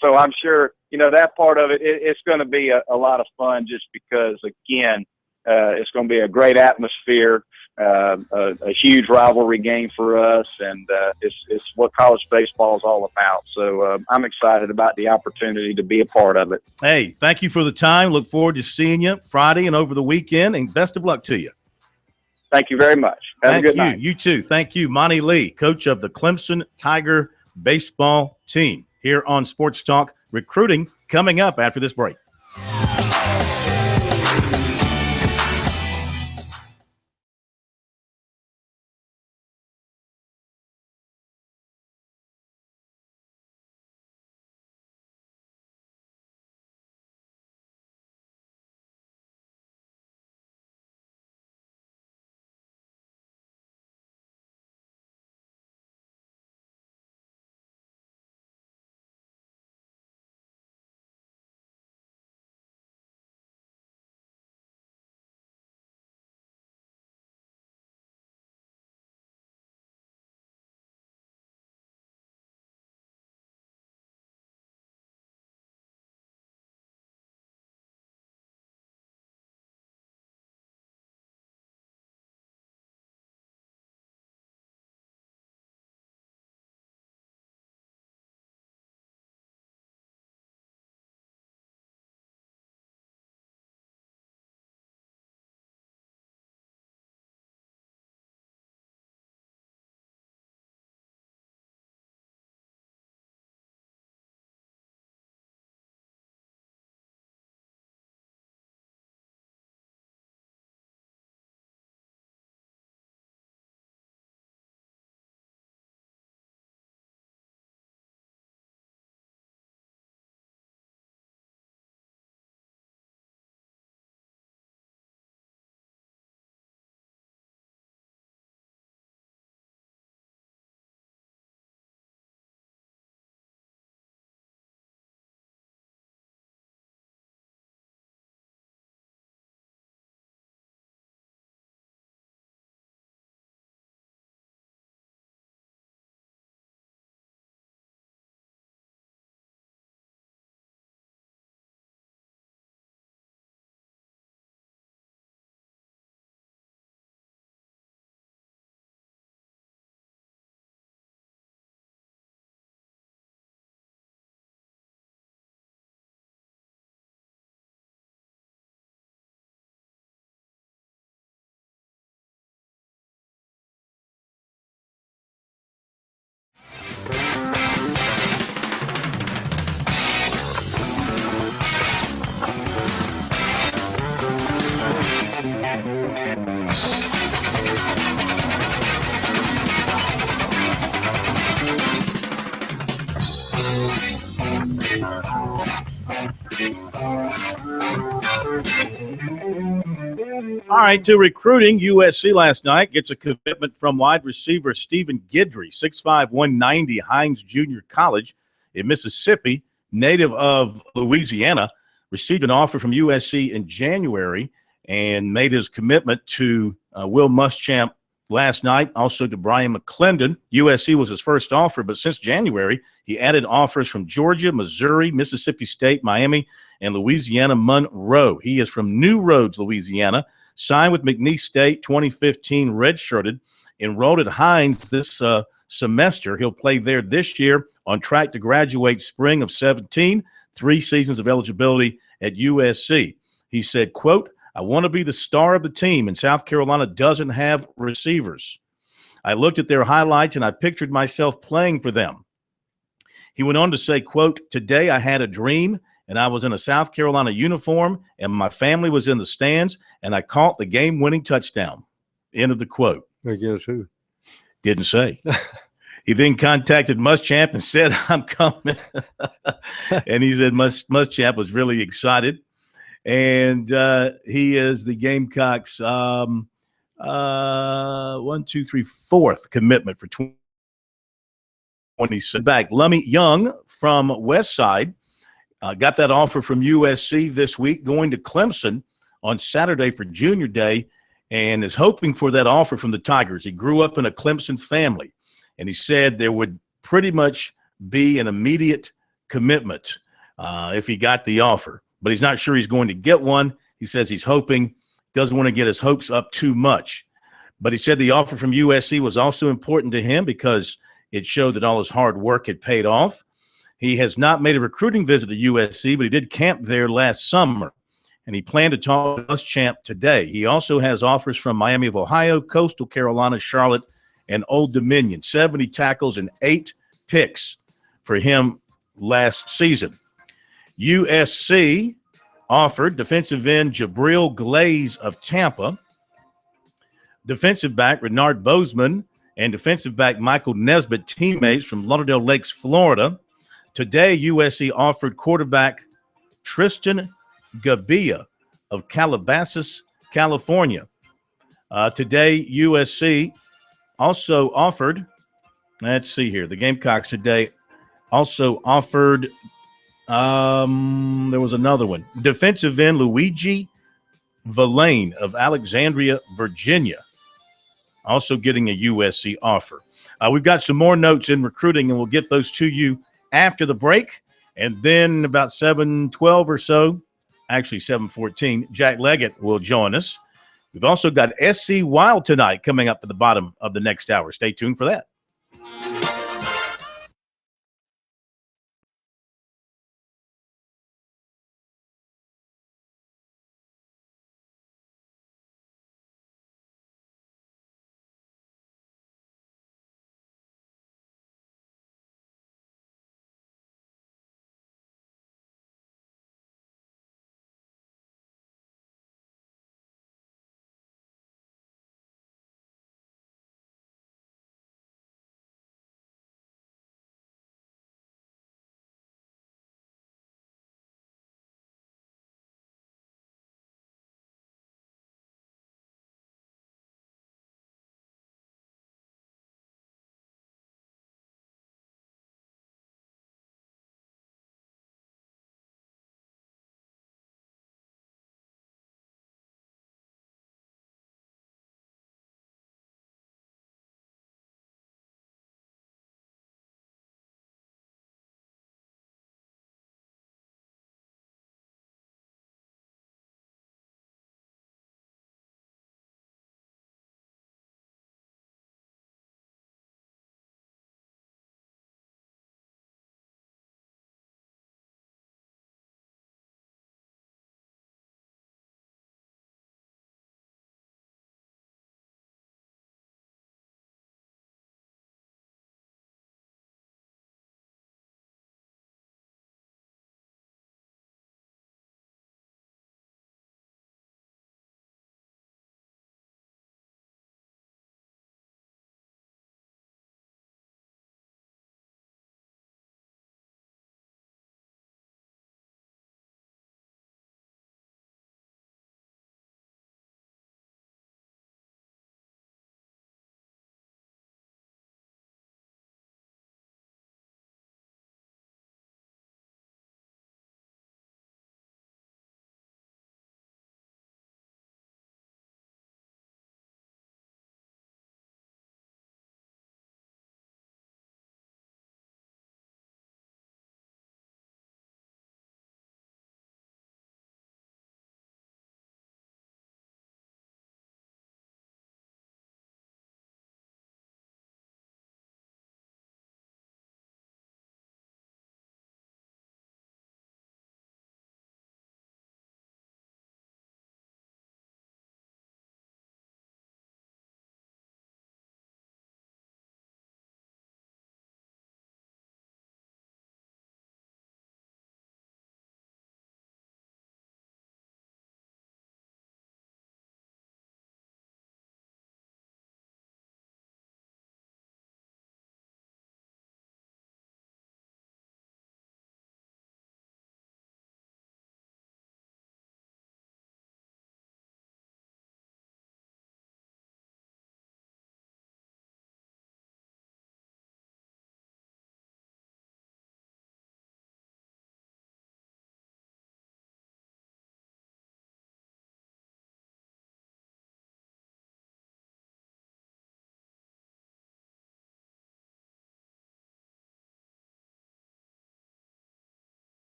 so I'm sure that part of it's going to be a lot of fun, just because again, it's going to be a great atmosphere, a huge rivalry game for us, and it's what college baseball is all about. So I'm excited about the opportunity to be a part of it. Hey, thank you for the time. Look forward to seeing you Friday and over the weekend, and best of luck to you. Thank you very much. Have a good night. You too. Thank you, Monty Lee, coach of the Clemson Tiger baseball team, here on Sports Talk Recruiting, coming up after this break. All right, to recruiting, USC last night gets a commitment from wide receiver Stephen Guidry, 6'5", 190, Hines Junior College in Mississippi, native of Louisiana, received an offer from USC in January and made his commitment to Will Muschamp last night, also to Brian McClendon. USC was his first offer, but since January, he added offers from Georgia, Missouri, Mississippi State, Miami, and Louisiana Monroe. He is from New Roads, Louisiana, signed with McNeese State, 2015, redshirted, enrolled at Hines this semester. He'll play there this year, on track to graduate spring of 17, 3 seasons of eligibility at USC. He said, quote, "I want to be the star of the team, and South Carolina doesn't have receivers. I looked at their highlights, and I pictured myself playing for them." He went on to say, quote, "Today I had a dream, and I was in a South Carolina uniform, and my family was in the stands, and I caught the game-winning touchdown." End of the quote. Against who? Didn't say. He then contacted Muschamp and said, "I'm coming." And he said Muschamp was really excited. And he is the Gamecocks' 4th commitment for 20. Back, Lummy Young from Westside Got that offer from USC this week, going to Clemson on Saturday for Junior Day, and is hoping for that offer from the Tigers. He grew up in a Clemson family, and he said there would pretty much be an immediate commitment if he got the offer. But he's not sure he's going to get one. He says he's hoping, doesn't want to get his hopes up too much. But he said the offer from USC was also important to him because it showed that all his hard work had paid off. He has not made a recruiting visit to USC, but he did camp there last summer, and he planned to talk to Muschamp today. He also has offers from Miami of Ohio, Coastal Carolina, Charlotte, and Old Dominion. 70 tackles and 8 picks for him last season. USC offered defensive end Jabril Glaze of Tampa, defensive back Renard Bozeman, and defensive back Michael Nesbitt, teammates from Lauderdale Lakes, Florida. Today, USC offered quarterback Tristan Gabia of Calabasas, California. Today, USC also offered, let's see here, the Gamecocks today also offered, there was another one, defensive end Luigi Villain of Alexandria, Virginia, also getting a USC offer. We've got some more notes in recruiting, and we'll get those to you after the break. And then about 7:12 or so, actually 7:14, Jack Leggett will join us. We've also got SC Wild tonight coming up at the bottom of the next hour. Stay tuned for that.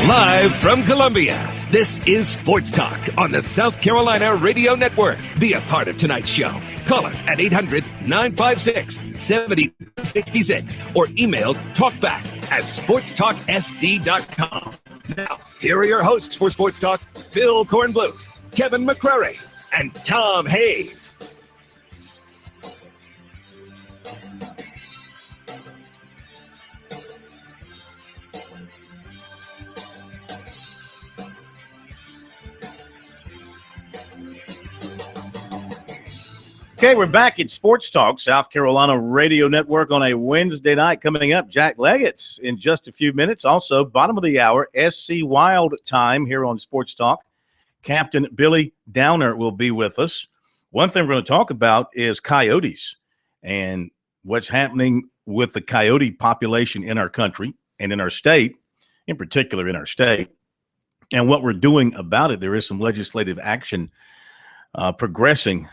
Live from Columbia, this is Sports Talk on the South Carolina Radio Network. Be a part of tonight's show. Call us at 800-956-7066 or email talkback@sportstalksc.com. Now, here are your hosts for Sports Talk, Phil Kornbluth, Kevin McCrary, and Tom Hayes. Okay, we're back at Sports Talk, South Carolina Radio Network on a Wednesday night. Coming up, Jack Leggett's in just a few minutes. Also, bottom of the hour, SC Wild time here on Sports Talk. Captain Billy Downer will be with us. One thing we're going to talk about is coyotes and what's happening with the coyote population in our country and in our state, in particular in our state, and what we're doing about it. There is some legislative action progressing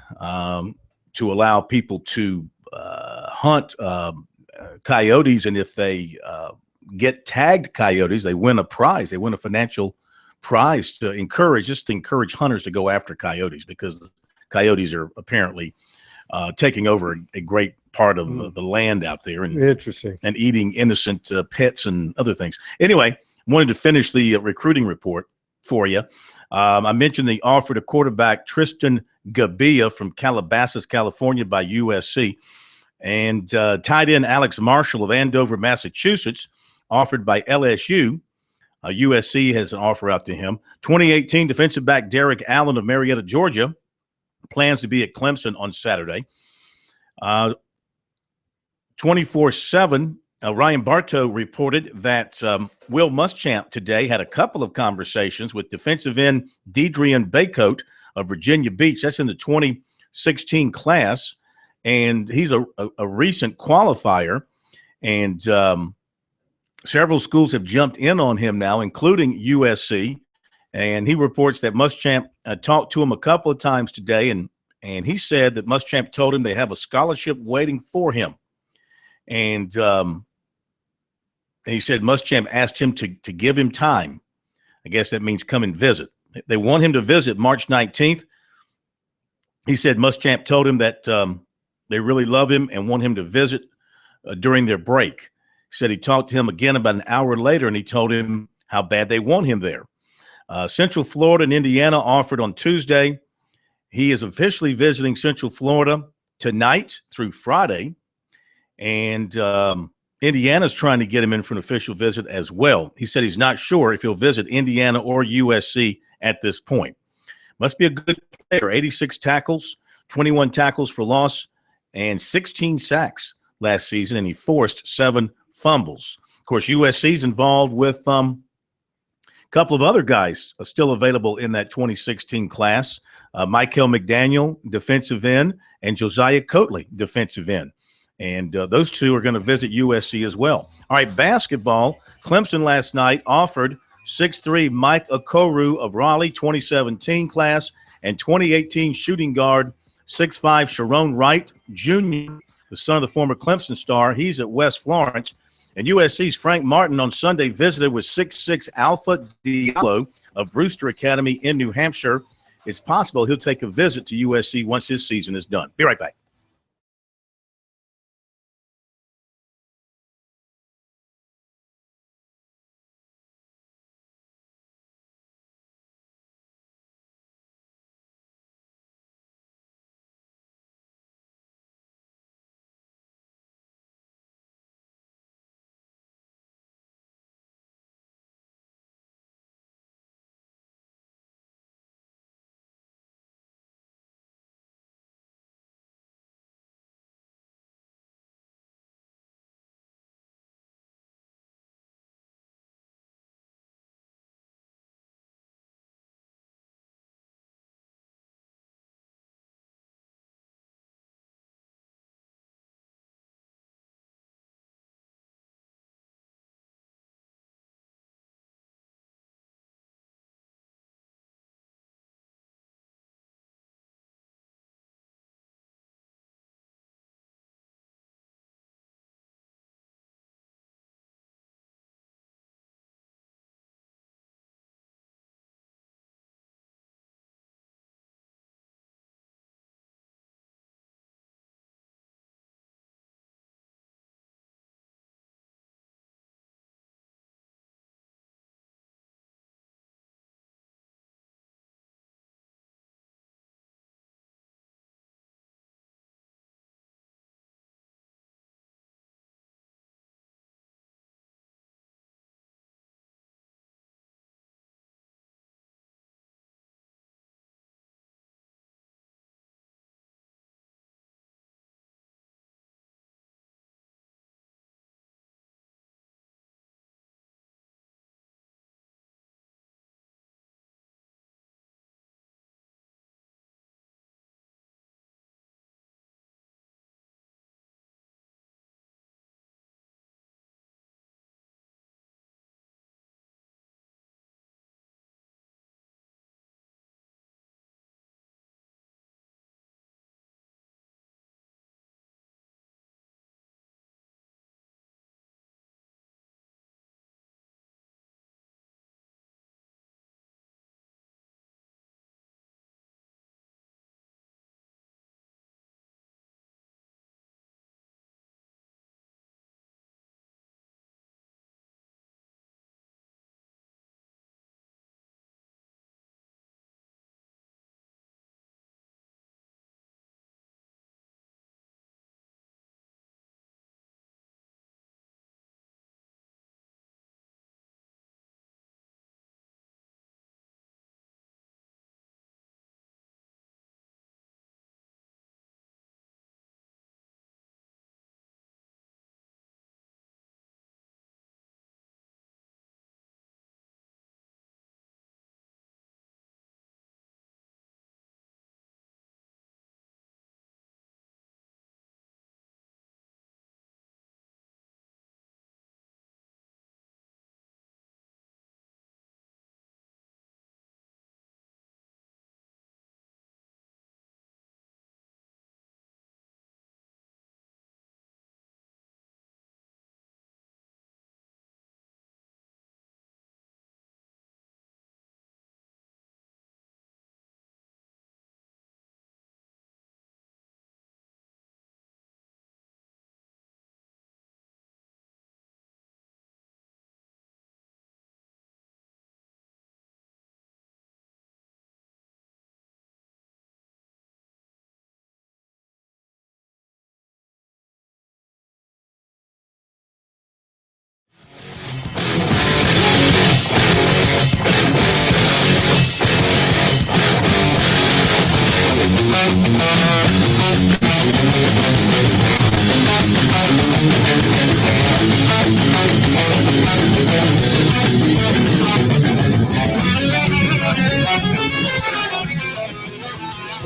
to allow people to hunt coyotes, and if they get tagged coyotes, they win a prize. They win a financial prize to encourage hunters to go after coyotes, because the coyotes are apparently taking over a great part of the land out there and Interesting. and eating innocent pets and other things. Anyway, wanted to finish the recruiting report for you. I mentioned the offer to quarterback Tristan Gabia from Calabasas, California by USC, and tight end Alex Marshall of Andover, Massachusetts, offered by LSU. USC has an offer out to him. 2018 defensive back Derek Allen of Marietta, Georgia, plans to be at Clemson on Saturday. 24/7, Ryan Bartow reported that Will Muschamp today had a couple of conversations with defensive end Deidrean Baycoat of Virginia Beach. That's in the 2016 class, and he's a recent qualifier, and several schools have jumped in on him now, including USC, and he reports that Muschamp talked to him a couple of times today, and he said that Muschamp told him they have a scholarship waiting for him, and he said Muschamp asked him to give him time. I guess that means come and visit. They want him to visit March 19th. He said Muschamp told him that they really love him and want him to visit during their break. He said he talked to him again about an hour later, and he told him how bad they want him there. Central Florida and Indiana offered on Tuesday. He is officially visiting Central Florida tonight through Friday, and Indiana's trying to get him in for an official visit as well. He said he's not sure if he'll visit Indiana or USC at this point. Must be a good player. 86 tackles, 21 tackles for loss, and 16 sacks last season, and he forced 7 fumbles. Of course, USC's involved with a couple of other guys still available in that 2016 class. Michael McDaniel, defensive end, and Josiah Coatley, defensive end. And those two are going to visit USC as well. All right, basketball. Clemson last night offered 6'3" Mike Okoro of Raleigh, 2017 class, and 2018 shooting guard 6'5" Sharon Wright Jr., the son of the former Clemson star. He's at West Florence. And USC's Frank Martin on Sunday visited with 6'6" Alpha Diallo of Brewster Academy in New Hampshire. It's possible he'll take a visit to USC once his season is done. Be right back.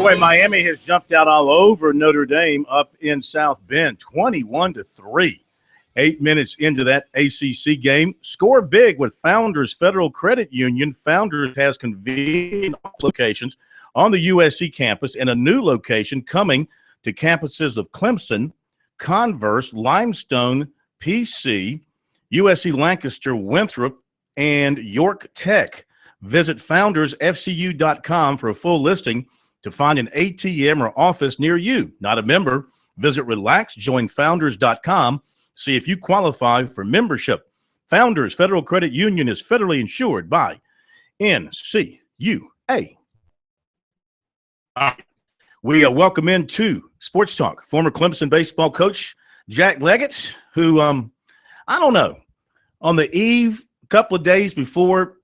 Boy, Miami has jumped out all over Notre Dame up in South Bend, 21-3. 8 minutes into that ACC game. Score big with Founders Federal Credit Union. Founders has convenient locations on the USC campus and a new location coming to campuses of Clemson, Converse, Limestone, PC, USC Lancaster, Winthrop, and York Tech. Visit foundersfcu.com for a full listing to find an ATM or office near you. Not a member? Visit relaxjoinfounders.com. See if you qualify for membership. Founders Federal Credit Union is federally insured by NCUA. All right. We welcome into Sports Talk former Clemson baseball coach Jack Leggett, who, I don't know, on the eve, a couple of days before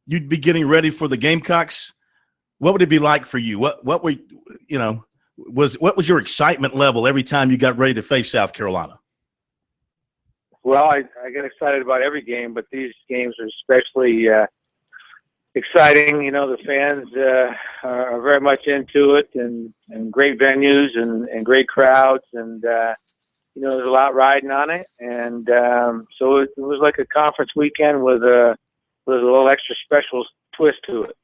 you'd be getting ready for the Gamecocks, what would it be like for you? What were, what was your excitement level every time you got ready to face South Carolina? Well, I get excited about every game, but these games are especially exciting. You know, the fans are very much into it, and great venues and great crowds, and there's a lot riding on it, and so it was like a conference weekend with a little extra special twist to it.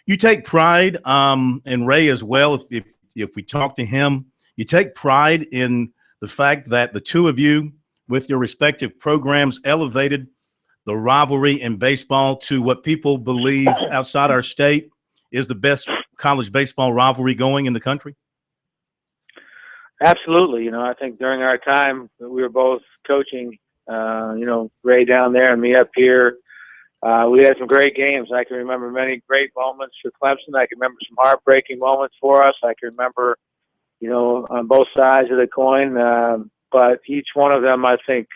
You take pride, and Ray as well. If we talk to him, you take pride in the fact that the two of you, with your respective programs, elevated the rivalry in baseball to what people believe outside our state is the best college baseball rivalry going in the country? Absolutely. I think during our time that we were both coaching, Ray down there and me up here, we had some great games. I can remember many great moments for Clemson. I can remember some heartbreaking moments for us. I can remember, on both sides of the coin, but each one of them, I think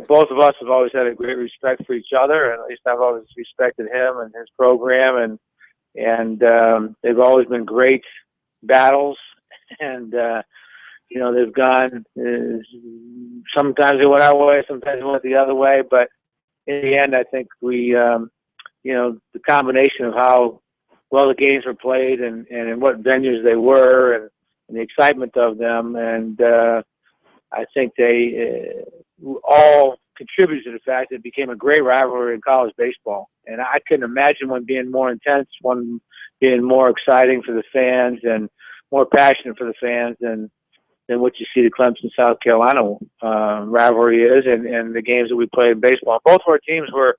both of us have always had a great respect for each other, and at least I've always respected him and his program, and they've always been great battles, and they've gone. Sometimes they went our way, sometimes they went the other way, but in the end, I think we, the combination of how well the games were played and in what venues they were, and the excitement of them, and I think they all contributed to the fact that it became a great rivalry in college baseball. And I couldn't imagine one being more intense, one being more exciting for the fans and more passionate for the fans than what you see the Clemson-South Carolina rivalry is, and the games that we played in baseball. Both of our teams were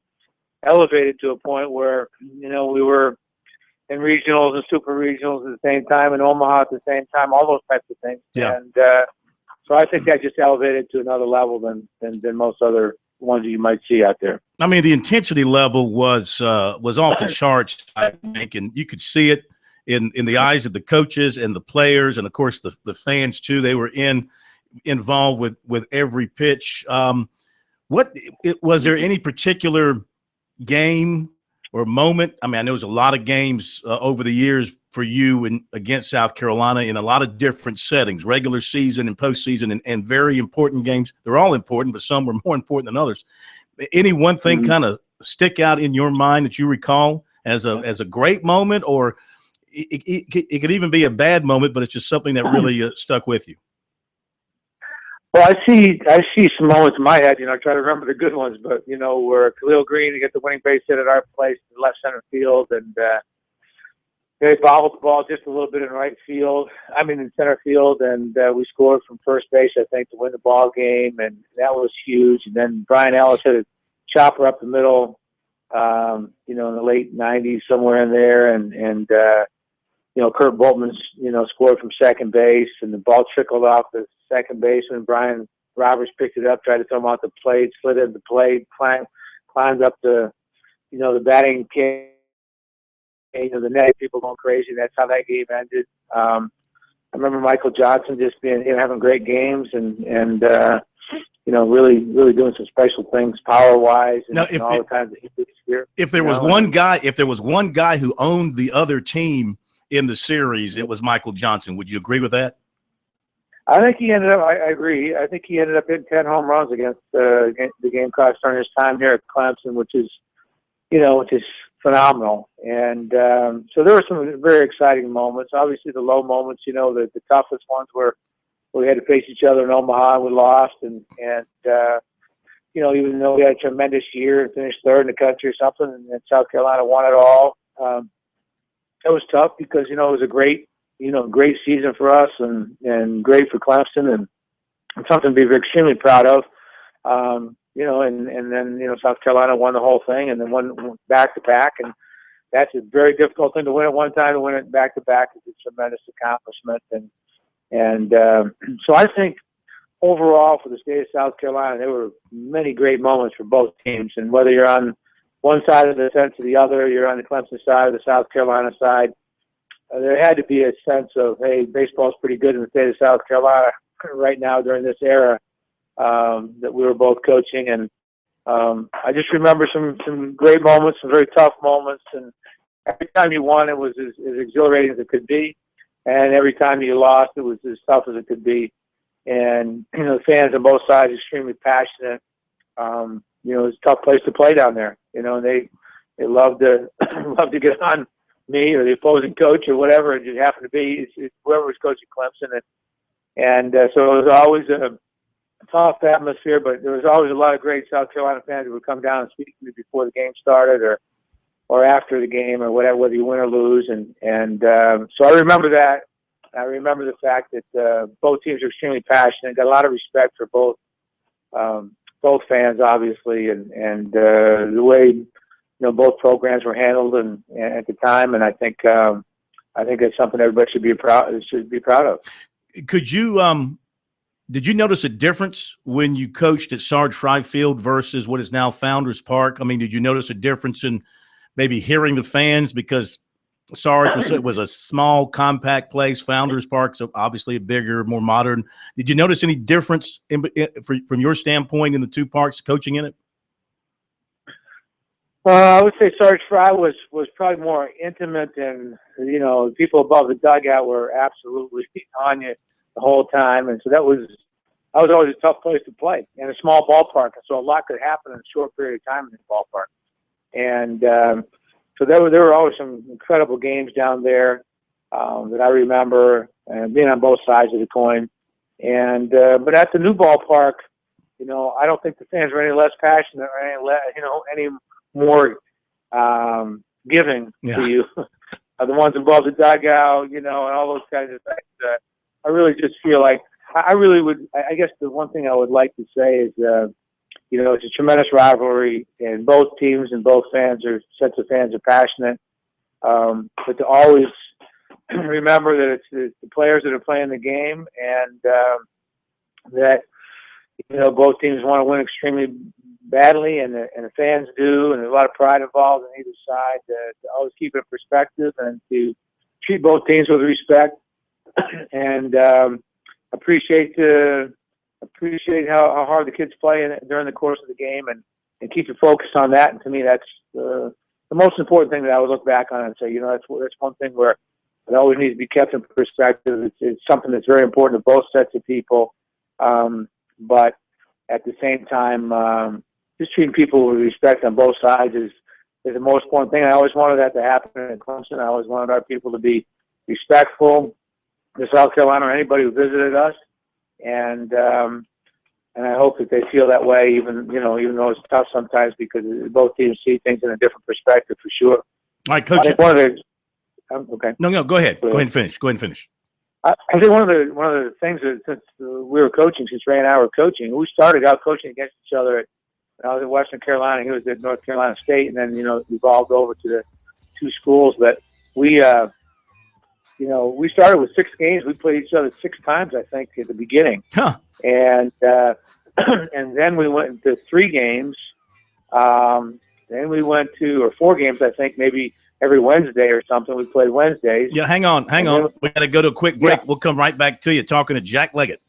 elevated to a point where, we were in regionals and super regionals at the same time, and Omaha at the same time, all those types of things. Yeah. And so I think that just elevated to another level than most other ones that you might see out there. I mean, the intensity level was off the charts, I think, and you could see it in the eyes of the coaches and the players, and of course the fans too. They were involved with every pitch. Was there any particular game or moment? I mean, I know there's a lot of games over the years for you against South Carolina in a lot of different settings, regular season and postseason, and very important games. They're all important, but some were more important than others. Any one thing kind of stick out in your mind that you recall as a great moment, or it could even be a bad moment, but it's just something that really stuck with you? Well, I see some moments in my head. I try to remember the good ones, but where Khalil Green get the winning base hit at our place in left center field, and they bobbled the ball just a little bit in in center field, and we scored from first base, I think, to win the ball game, and that was huge. And then Brian Ellis hit a chopper up the middle, in the late '90s, somewhere in there, and Kurt Boltman, scored from second base, and the ball trickled off the second baseman. Brian Roberts picked it up, tried to throw him out the plate, slid in the plate, climbed up the batting cage, the net, people going crazy. That's how that game ended. I remember Michael Johnson just having great games and really doing some special things power wise and all the times that he was here. If there was one guy who owned the other team in the series, it was Michael Johnson. Would you agree with that? I think he ended up. I agree. I think he ended up hitting 10 home runs against the Gamecocks during his time here at Clemson, which is phenomenal. And so there were some very exciting moments. Obviously, the low moments, the toughest ones were we had to face each other in Omaha and we lost. And even though we had a tremendous year and finished third in the country or something, and South Carolina won it all, it was tough because, it was a great season for us and great for Clemson and something to be extremely proud of. And then, South Carolina won the whole thing and then won back to back. And that's a very difficult thing to win at one time. To win it back to back is a tremendous accomplishment. And so I think overall for the state of South Carolina, there were many great moments for both teams. And whether you're on one side of the fence or the other, you're on the Clemson side or the South Carolina side, there had to be a sense of, hey, baseball's pretty good in the state of South Carolina right now during this era that we were both coaching. And I just remember some great moments, some very tough moments. And every time you won, it was as exhilarating as it could be. And every time you lost, it was as tough as it could be. And, the fans on both sides extremely passionate. It's a tough place to play down there, and they love to love to get on me or the opposing coach or whatever it just happened to be. It's whoever was coaching Clemson. And so it was always a tough atmosphere, but there was always a lot of great South Carolina fans who would come down and speak to me before the game started or after the game or whatever, whether you win or lose. And so I remember that. I remember the fact that both teams are extremely passionate, got a lot of respect for both fans, obviously, and the way both programs were handled and at the time. And I think it's something everybody should be proud of. Could you did you notice a difference when you coached at Sarge Frye Field versus what is now Founders Park? I mean, did you notice a difference in maybe hearing the fans because Sarge was a small, compact place. Founders Park's obviously a bigger, more modern. Did you notice any difference from your standpoint in the two parks coaching in it? I would say Sarge Frye was probably more intimate, and people above the dugout were absolutely on you the whole time, and so that was always a tough place to play in a small ballpark, and so a lot could happen in a short period of time in the ballpark, and so there were always some incredible games down there that I remember, being on both sides of the coin. And but at the new ballpark, I don't think the fans were any less passionate or any more giving to you. The ones above the dugout, and all those kinds of things. I really just feel like I really would. I guess the one thing I would like to say is. It's a tremendous rivalry, and both teams and both sets of fans are passionate. But to always remember that it's the players that are playing the game, and that both teams want to win extremely badly, and the fans do, and there's a lot of pride involved on either side. To always keep it in perspective and to treat both teams with respect, and appreciate how hard the kids play during the course of the game and keep your focus on that. And to me, that's the most important thing that I would look back on and say, that's one thing where it always needs to be kept in perspective. It's something that's very important to both sets of people. But at the same time, just treating people with respect on both sides is the most important thing. I always wanted that to happen in Clemson. I always wanted our people to be respectful to South Carolina or anybody who visited us. And I hope that they feel that way, even though it's tough sometimes because both teams see things in a different perspective for sure. All right, Coach. Okay. No, go ahead. Go ahead and finish. I think one of the things that since we were coaching, since Ray and I were coaching, we started out coaching against each other. I was at Western Carolina, he was at North Carolina State, and then evolved over to the two schools. But we started with 6 games. We played each other 6 times, I think, at the beginning. Huh. And and then we went to 3 games. Then we went to 4 games, I think, maybe every Wednesday or something. We played Wednesdays. Yeah, hang on. We got to go to a quick break. Yeah. We'll come right back to you talking to Jack Leggett.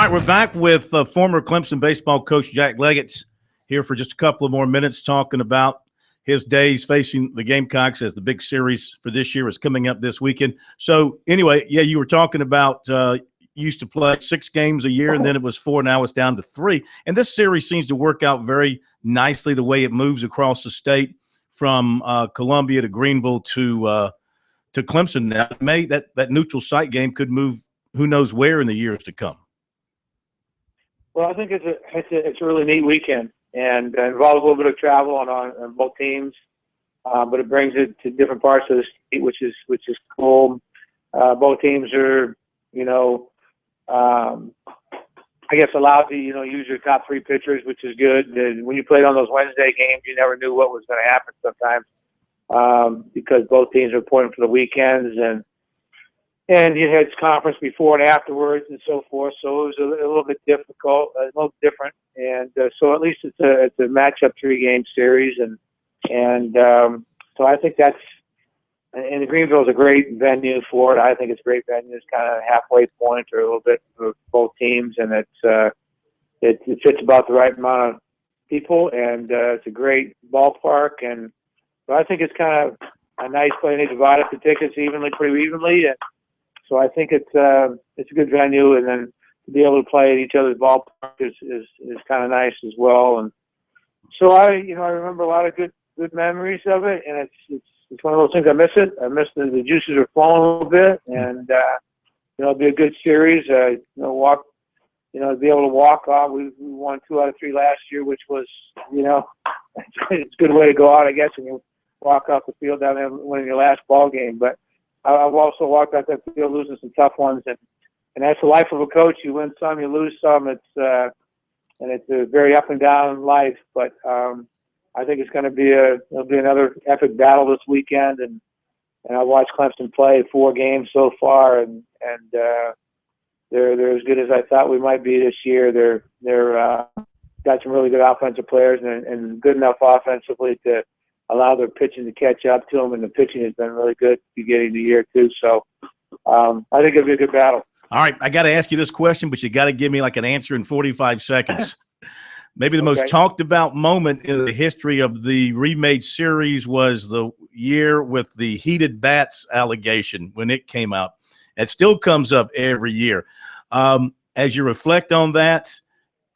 right, we're back with former Clemson baseball coach Jack Leggett here for just a couple of more minutes talking about his days facing the Gamecocks as the big series for this year is coming up this weekend. So anyway, yeah, you were talking about you used to play 6 games a year, and then it was 4. Now it's down to 3. And this series seems to work out very nicely the way it moves across the state from Columbia to Greenville to Clemson. Now, that neutral site game could move who knows where in the years to come. Well, I think it's a really neat weekend, and involves a little bit of travel on both teams, but it brings it to different parts of the state, which is cool. Both teams are, I guess allowed to use your top 3 pitchers, which is good. And when you played on those Wednesday games, you never knew what was going to happen sometimes because both teams were pointing for the weekends and you had conference before and afterwards and so forth. So it was a little bit difficult, a little different. And so at least it's a matchup 3-game series. And so I think and Greenville is a great venue for it. I think it's a great venue. It's kind of a halfway point or a little bit for both teams. And it fits about the right amount of people. And it's a great ballpark. And so I think it's kind of a nice play. They divide up the tickets pretty evenly. And so I think it's a good venue, and then to be able to play at each other's ballpark is kind of nice as well. And so I remember a lot of good memories of it, and it's one of those things I miss it. I miss the juices are flowing a little bit, and it'll be a good series. To be able to walk off. We won 2 out of 3 last year, which was it's a good way to go out, I guess, when you walk off the field down there winning your last ball game, but. I've also walked out that field losing some tough ones, and that's the life of a coach. You win some, you lose some. It's a very up and down life. But I think it's going to be it'll be another epic battle this weekend. And I watched Clemson play 4 games so far, and they're as good as I thought we might be this year. They're got some really good offensive players and good enough offensively to allow their pitching to catch up to them, and the pitching has been really good beginning of the year too. So I think it'll be a good battle. All right, I got to ask you this question, but you got to give me like an answer in 45 seconds. Maybe the most talked about moment in the history of the remade series was the year with the heated bats allegation when it came out. It still comes up every year. As you reflect on that,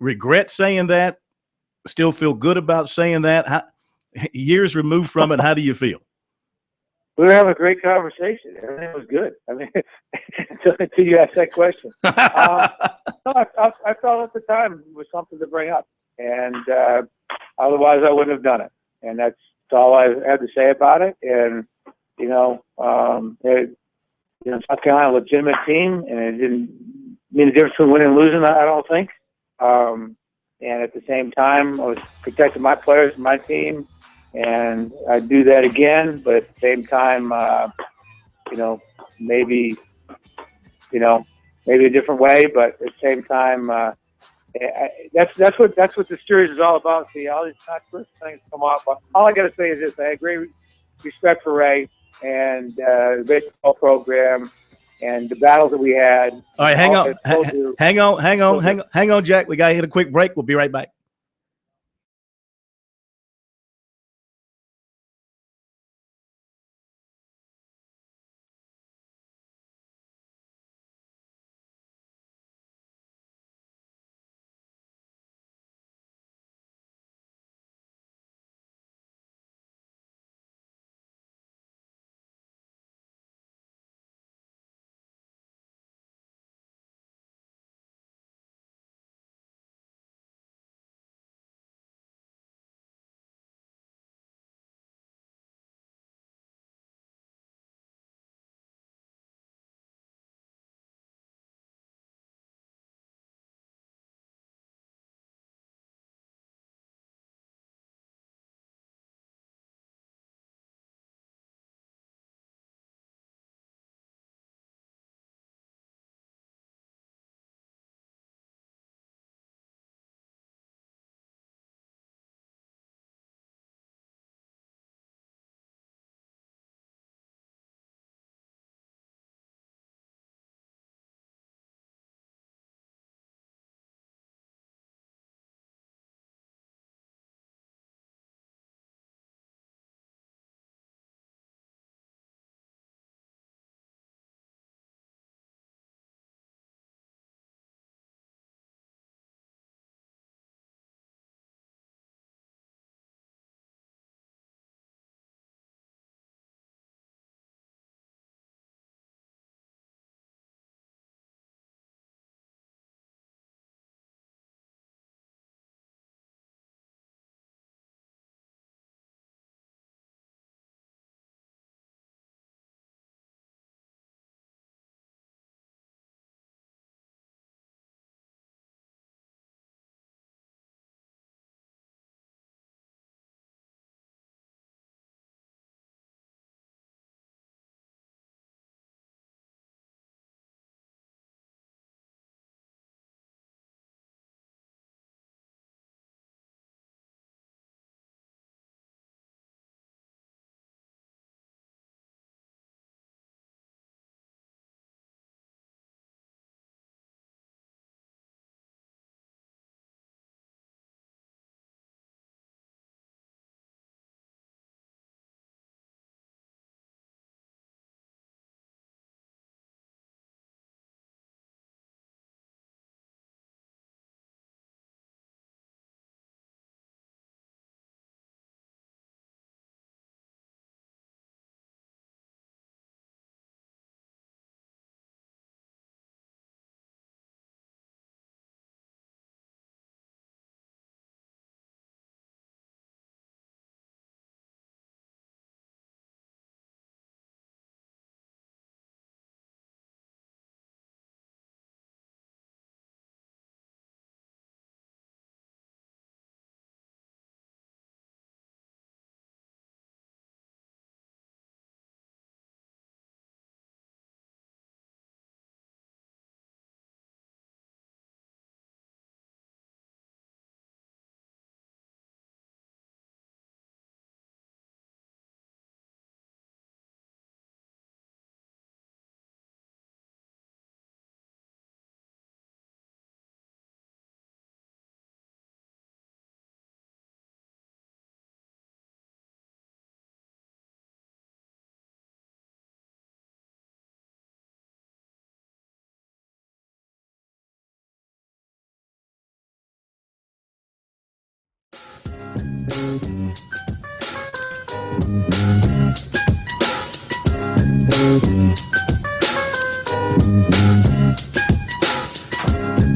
regret saying that, still feel good about saying that? Years removed from it, how do you feel? We were having a great conversation. Everything was good. I mean, until you asked that question. No, I felt at the time it was something to bring up, and otherwise I wouldn't have done it. And that's all I had to say about it. And South Carolina, a legitimate team, and it didn't mean the difference between winning and losing. I don't think. And at the same time, I was protecting my players, my team, and I'd do that again. But at the same time, maybe a different way. But at the same time, that's what the series is all about. See, all these things come up. But all I got to say is this: I have great respect for Ray and the baseball program and the battles that we had. All right, hang on, Jack. We got to hit a quick break. We'll be right back.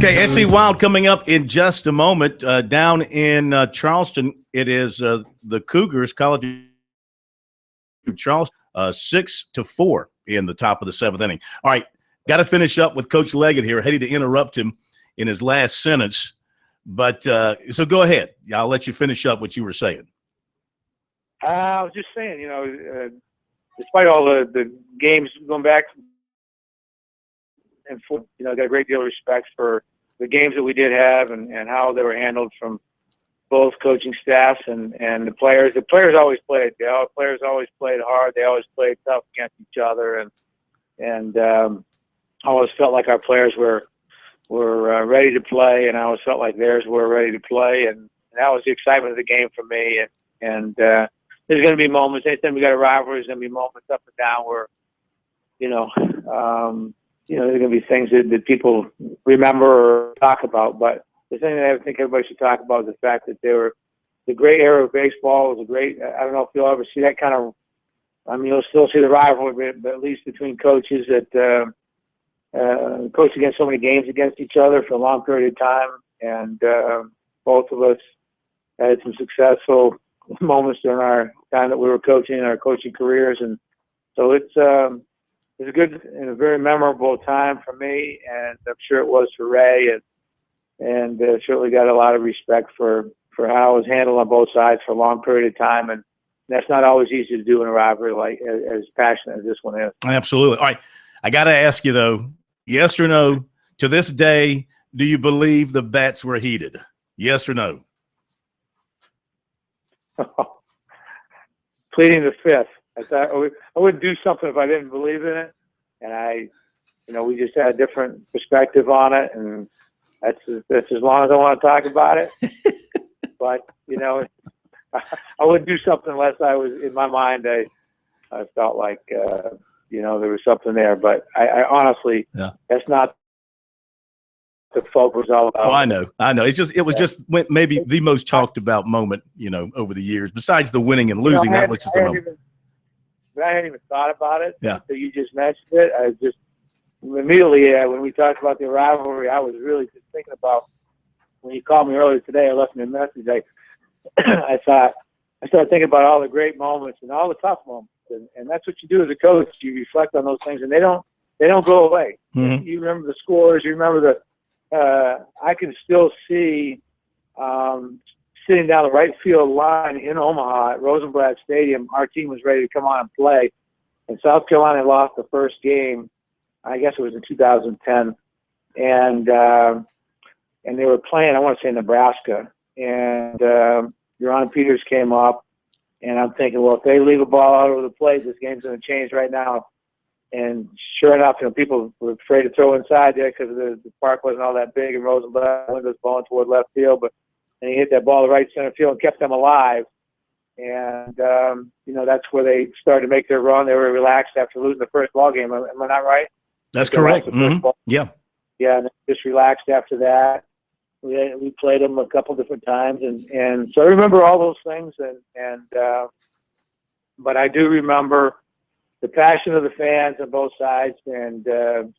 Okay, SC Wild coming up in just a moment. Down in Charleston, it is the Cougars, College of Charleston, 6-4 in the top of the seventh inning. All right, got to finish up with Coach Leggett here. I hated to interrupt him in his last sentence, but so go ahead. I'll let you finish up what you were saying. I was just saying, despite all the games going back and forth, I got a great deal of respect for the games that we did have and how they were handled from both coaching staffs and the players. The players always played. The players always played hard. They always played tough against each other, and always felt like our players were ready to play, and I always felt like theirs were ready to play, and that was the excitement of the game for me. And there's going to be moments. Anytime we got a rivalry, there's going to be moments up and down where, there's going to be things that people remember or talk about. But the thing that I think everybody should talk about is the fact that they were the great era of baseball. It was a great. I don't know if you'll ever see that kind of. You'll still see the rivalry, but at least between coaches that coached against so many games against each other for a long period of time, and both of us had some successful moments during our time that we were coaching, our coaching careers, and so it's a good and a very memorable time for me, and I'm sure it was for Ray, and certainly got a lot of respect for how it was handled on both sides for a long period of time, and that's not always easy to do in a rivalry like as passionate as this one is. Absolutely. All right, I got to ask you though, yes or no? To this day, do you believe the bats were heated? Yes or no? Pleading the fifth. I thought I wouldn't do something if I didn't believe in it, and we just had a different perspective on it, and that's as long as I want to talk about it. But I wouldn't do something unless I was in my mind. I felt like there was something there, but I honestly, that's not the focus all about. Oh, I know. It was just maybe the most talked about moment, over the years. Besides the winning and losing, that was just a moment. I hadn't even thought about it. Yeah. So you just mentioned it. I just immediately when we talked about the rivalry, I was really just thinking about when you called me earlier today. I left me a message. I started thinking about all the great moments and all the tough moments, and that's what you do as a coach. You reflect on those things, and they don't go away. Mm-hmm. You remember the scores. You remember I can still see sitting down the right field line in Omaha at Rosenblatt Stadium. Our team was ready to come on and play, and South Carolina lost the first game. I guess it was in 2010, and they were playing. I want to say Nebraska, and Ron Peters came up, and I'm thinking, well, if they leave a ball out over the plate, this game's going to change right now. And sure enough, people were afraid to throw inside there because the park wasn't all that big, and Rosenblatt was balling toward left field, but he hit that ball to right center field and kept them alive. And that's where they started to make their run. They were relaxed after losing the first ball game. Am I not right? That's correct. Mm-hmm. Yeah. Yeah, and just relaxed after that. We played them a couple different times, and so I remember all those things, but I do remember the passion of the fans on both sides, and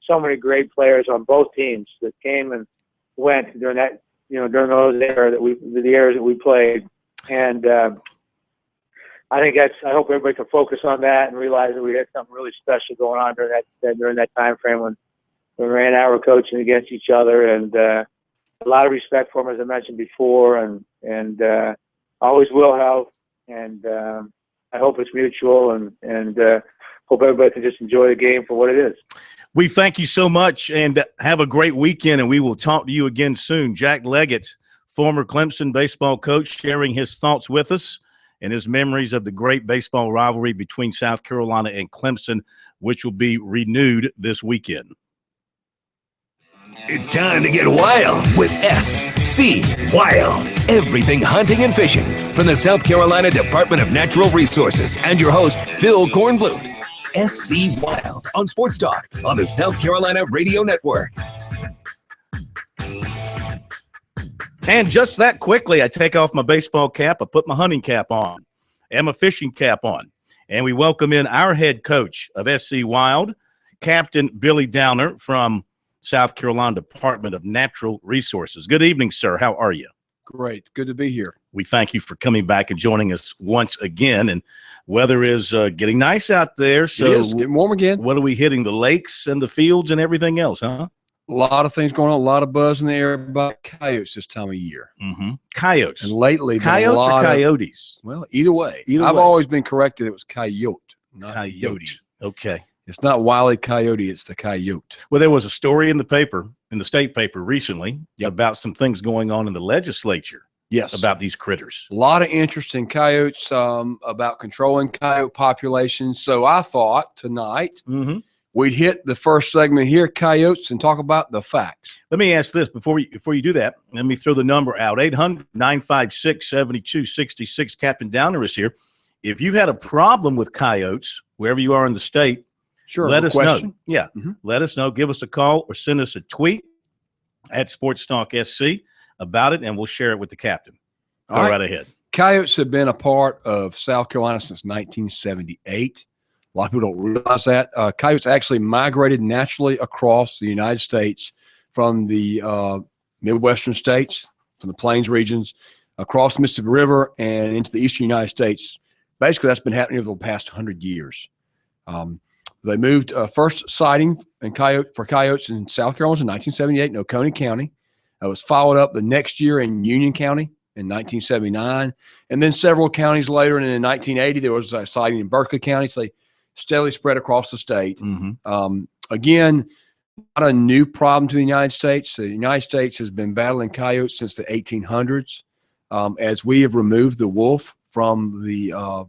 so many great players on both teams that came and went during that, during those the eras that we played, and I think I hope everybody can focus on that and realize that we had something really special going on during that time frame when Ray and I were coaching against each other, and a lot of respect for him, as I mentioned before, and always will have, and I hope it's mutual, and hope everybody can just enjoy the game for what it is. We thank you so much, and have a great weekend, and we will talk to you again soon. Jack Leggett, former Clemson baseball coach, sharing his thoughts with us and his memories of the great baseball rivalry between South Carolina and Clemson, which will be renewed this weekend. It's time to get wild with SC Wild. Everything hunting and fishing from the South Carolina Department of Natural Resources and your host, Phil Kornblut. SC Wild on Sports Talk on the South Carolina Radio Network. And just that quickly, I take off my baseball cap, I put my hunting cap on, and my fishing cap on, and we welcome in our head coach of SC Wild, Captain Billy Downer from South Carolina Department of Natural Resources. Good evening, sir. How are you? Great. Good to be here. We thank you for coming back and joining us once again. And weather is getting nice out there. So It is getting warm again. what are we hitting? The lakes and the fields and everything else, huh? A lot of things going on. A lot of buzz in the air about coyotes this time of year. Mm-hmm. Coyotes. And lately, Coyotes or coyotes? Well, either way. Either I've way. always been corrected. It was coyote, not Coyote. coyote. Okay. It's not Wile E. Coyote. It's the coyote. Well, there was a story in the paper, in the state paper recently, Yep. about some things going on in the legislature Yes. about these critters. a lot of interest in coyotes, about controlling coyote populations. So I thought tonight Mm-hmm. we'd hit the first segment here, coyotes, and talk about the facts. Let me ask this before you do that. Let me throw the number out. 800-956-7266. Captain Downer is here. If you've had a problem with coyotes, wherever you are in the state, Sure. let no us question. know. Yeah. Mhm. Let us know. Give us a call or send us a tweet at Sports Talk SC about it, and we'll share it with the captain. Go All right. right ahead. Coyotes have been a part of South Carolina since 1978. A lot of people don't realize that. Coyotes actually migrated naturally across the United States from the Midwestern states, from the Plains regions, across the Mississippi River and into the eastern United States. Basically, that's been happening over the past 100 years. They moved first sighting for coyotes in South Carolina was in 1978 in Oconee County. It was followed up the next year in Union County in 1979. And then several counties later, and in 1980, there was a sighting in Berkeley County. So they steadily spread across the state. Mm-hmm. Again, not a new problem to the United States. The United States has been battling coyotes since the 1800s. As we have removed the wolf from the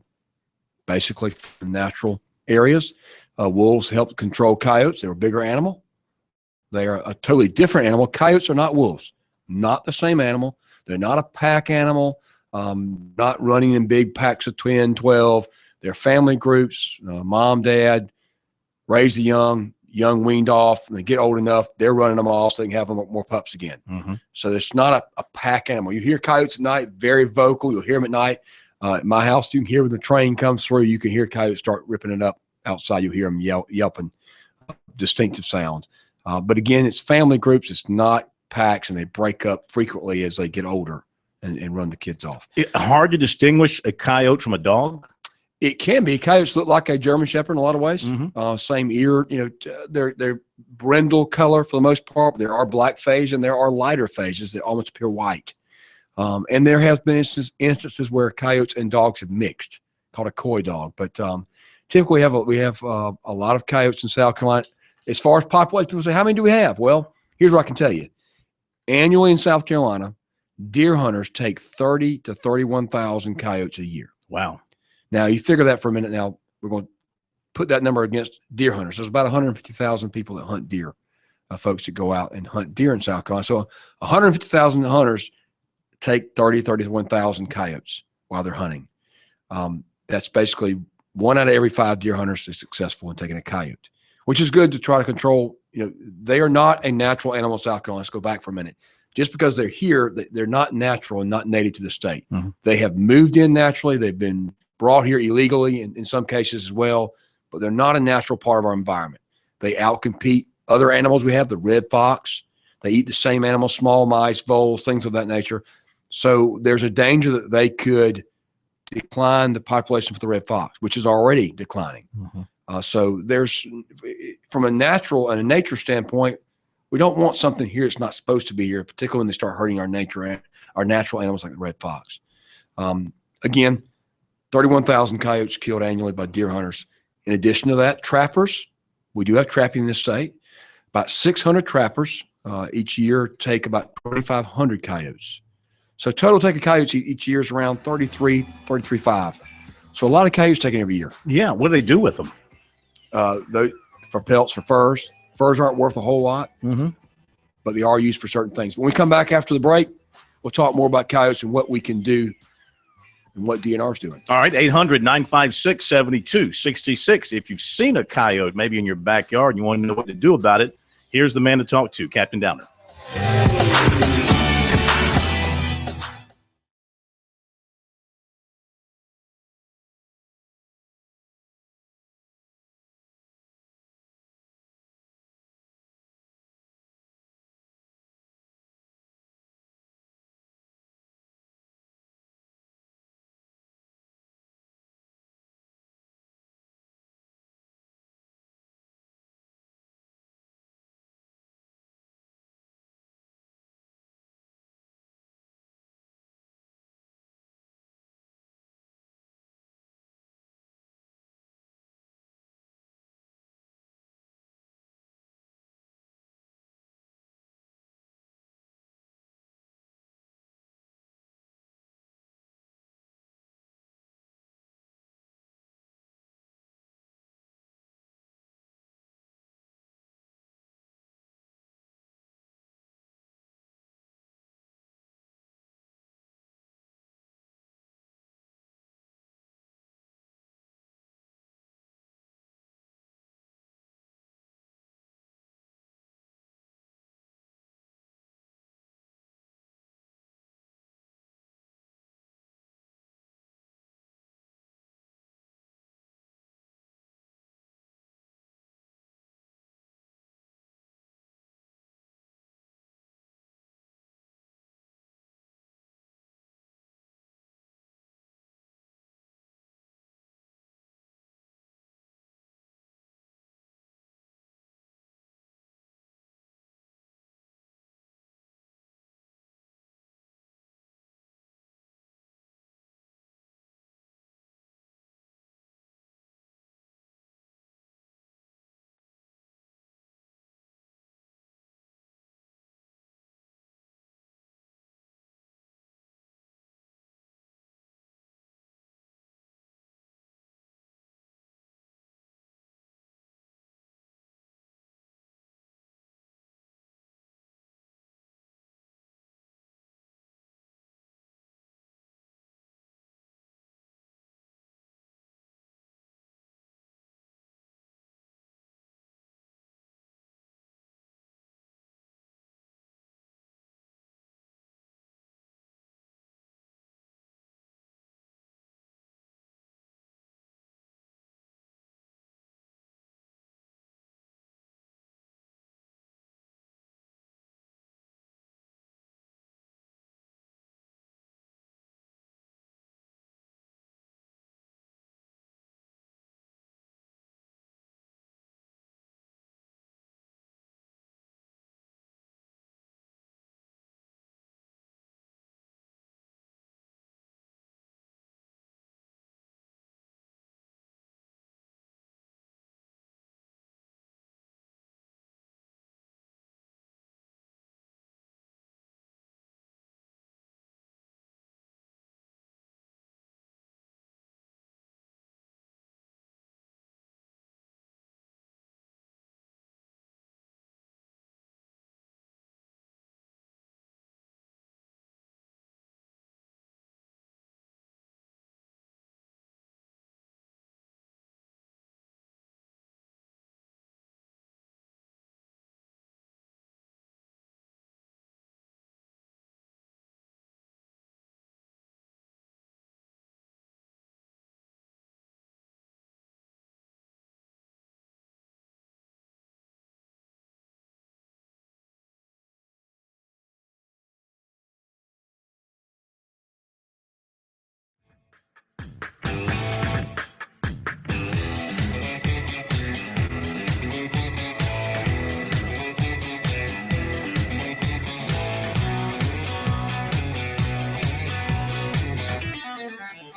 basically from natural areas, wolves helped control coyotes. They're a bigger animal. They are a totally different animal. Coyotes are not wolves, not the same animal. They're not a pack animal, not running in big packs of 10, 12. They're family groups, mom, dad, raise the young weaned off, and they get old enough, they're running them off so they can have more pups again. Mm-hmm. So it's not a pack animal. You hear coyotes at night, very vocal. You'll hear them at night. At my house, you can hear when the train comes through, you can hear coyotes start ripping it up outside. You'll hear them yelping, distinctive sounds. But again, it's family groups. It's not packs, and they break up frequently as they get older and run the kids off. Hard to distinguish a coyote from a dog? It can be. Coyotes look like a German Shepherd in a lot of ways. Mm-hmm. Same ear, they're brindle color for the most part. There are black phase and there are lighter phases that almost appear white. And there have been instances where coyotes and dogs have mixed, called a coy dog. But typically we have a lot of coyotes in South Carolina. As far as population, people say, how many do we have? Well, here's what I can tell you. Annually in South Carolina, deer hunters take 30 to 31,000 coyotes a year. Wow. Now, you figure that for a minute. Now, we're going to put that number against deer hunters. There's about 150,000 people that hunt deer, folks that go out and hunt deer in South Carolina. So 150,000 hunters take 30, 31,000 coyotes while they're hunting. That's basically 1 out of every 5 deer hunters is successful in taking a coyote, which is good to try to control. They are not a natural animal in South Carolina. Let's go back for a minute. Just because they're here, they're not natural and not native to the state. Mm-hmm. They have moved in naturally. They've been brought here illegally in some cases as well, but they're not a natural part of our environment. They outcompete other animals we have, the red fox. They eat the same animals, small mice, voles, things of that nature. So there's a danger that they could decline the population for the red fox, which is already declining. Mm-hmm. So there's, from a natural and a nature standpoint, we don't want something here that's not supposed to be here, particularly when they start hurting our natural animals like the red fox. Again, 31,000 coyotes killed annually by deer hunters. In addition to that, trappers, we do have trapping in this state. About 600 trappers each year take about 2,500 coyotes. So total take of coyotes each year is around 33,500. So a lot of coyotes taken every year. Yeah. What do they do with them? For pelts, for furs. Furs aren't worth a whole lot, Mm-hmm. but they are used for certain things. When we come back after the break, we'll talk more about coyotes and what we can do and what DNR is doing. All right, 800-956-7266. If you've seen a coyote maybe in your backyard and you want to know what to do about it, here's the man to talk to, Captain Downer.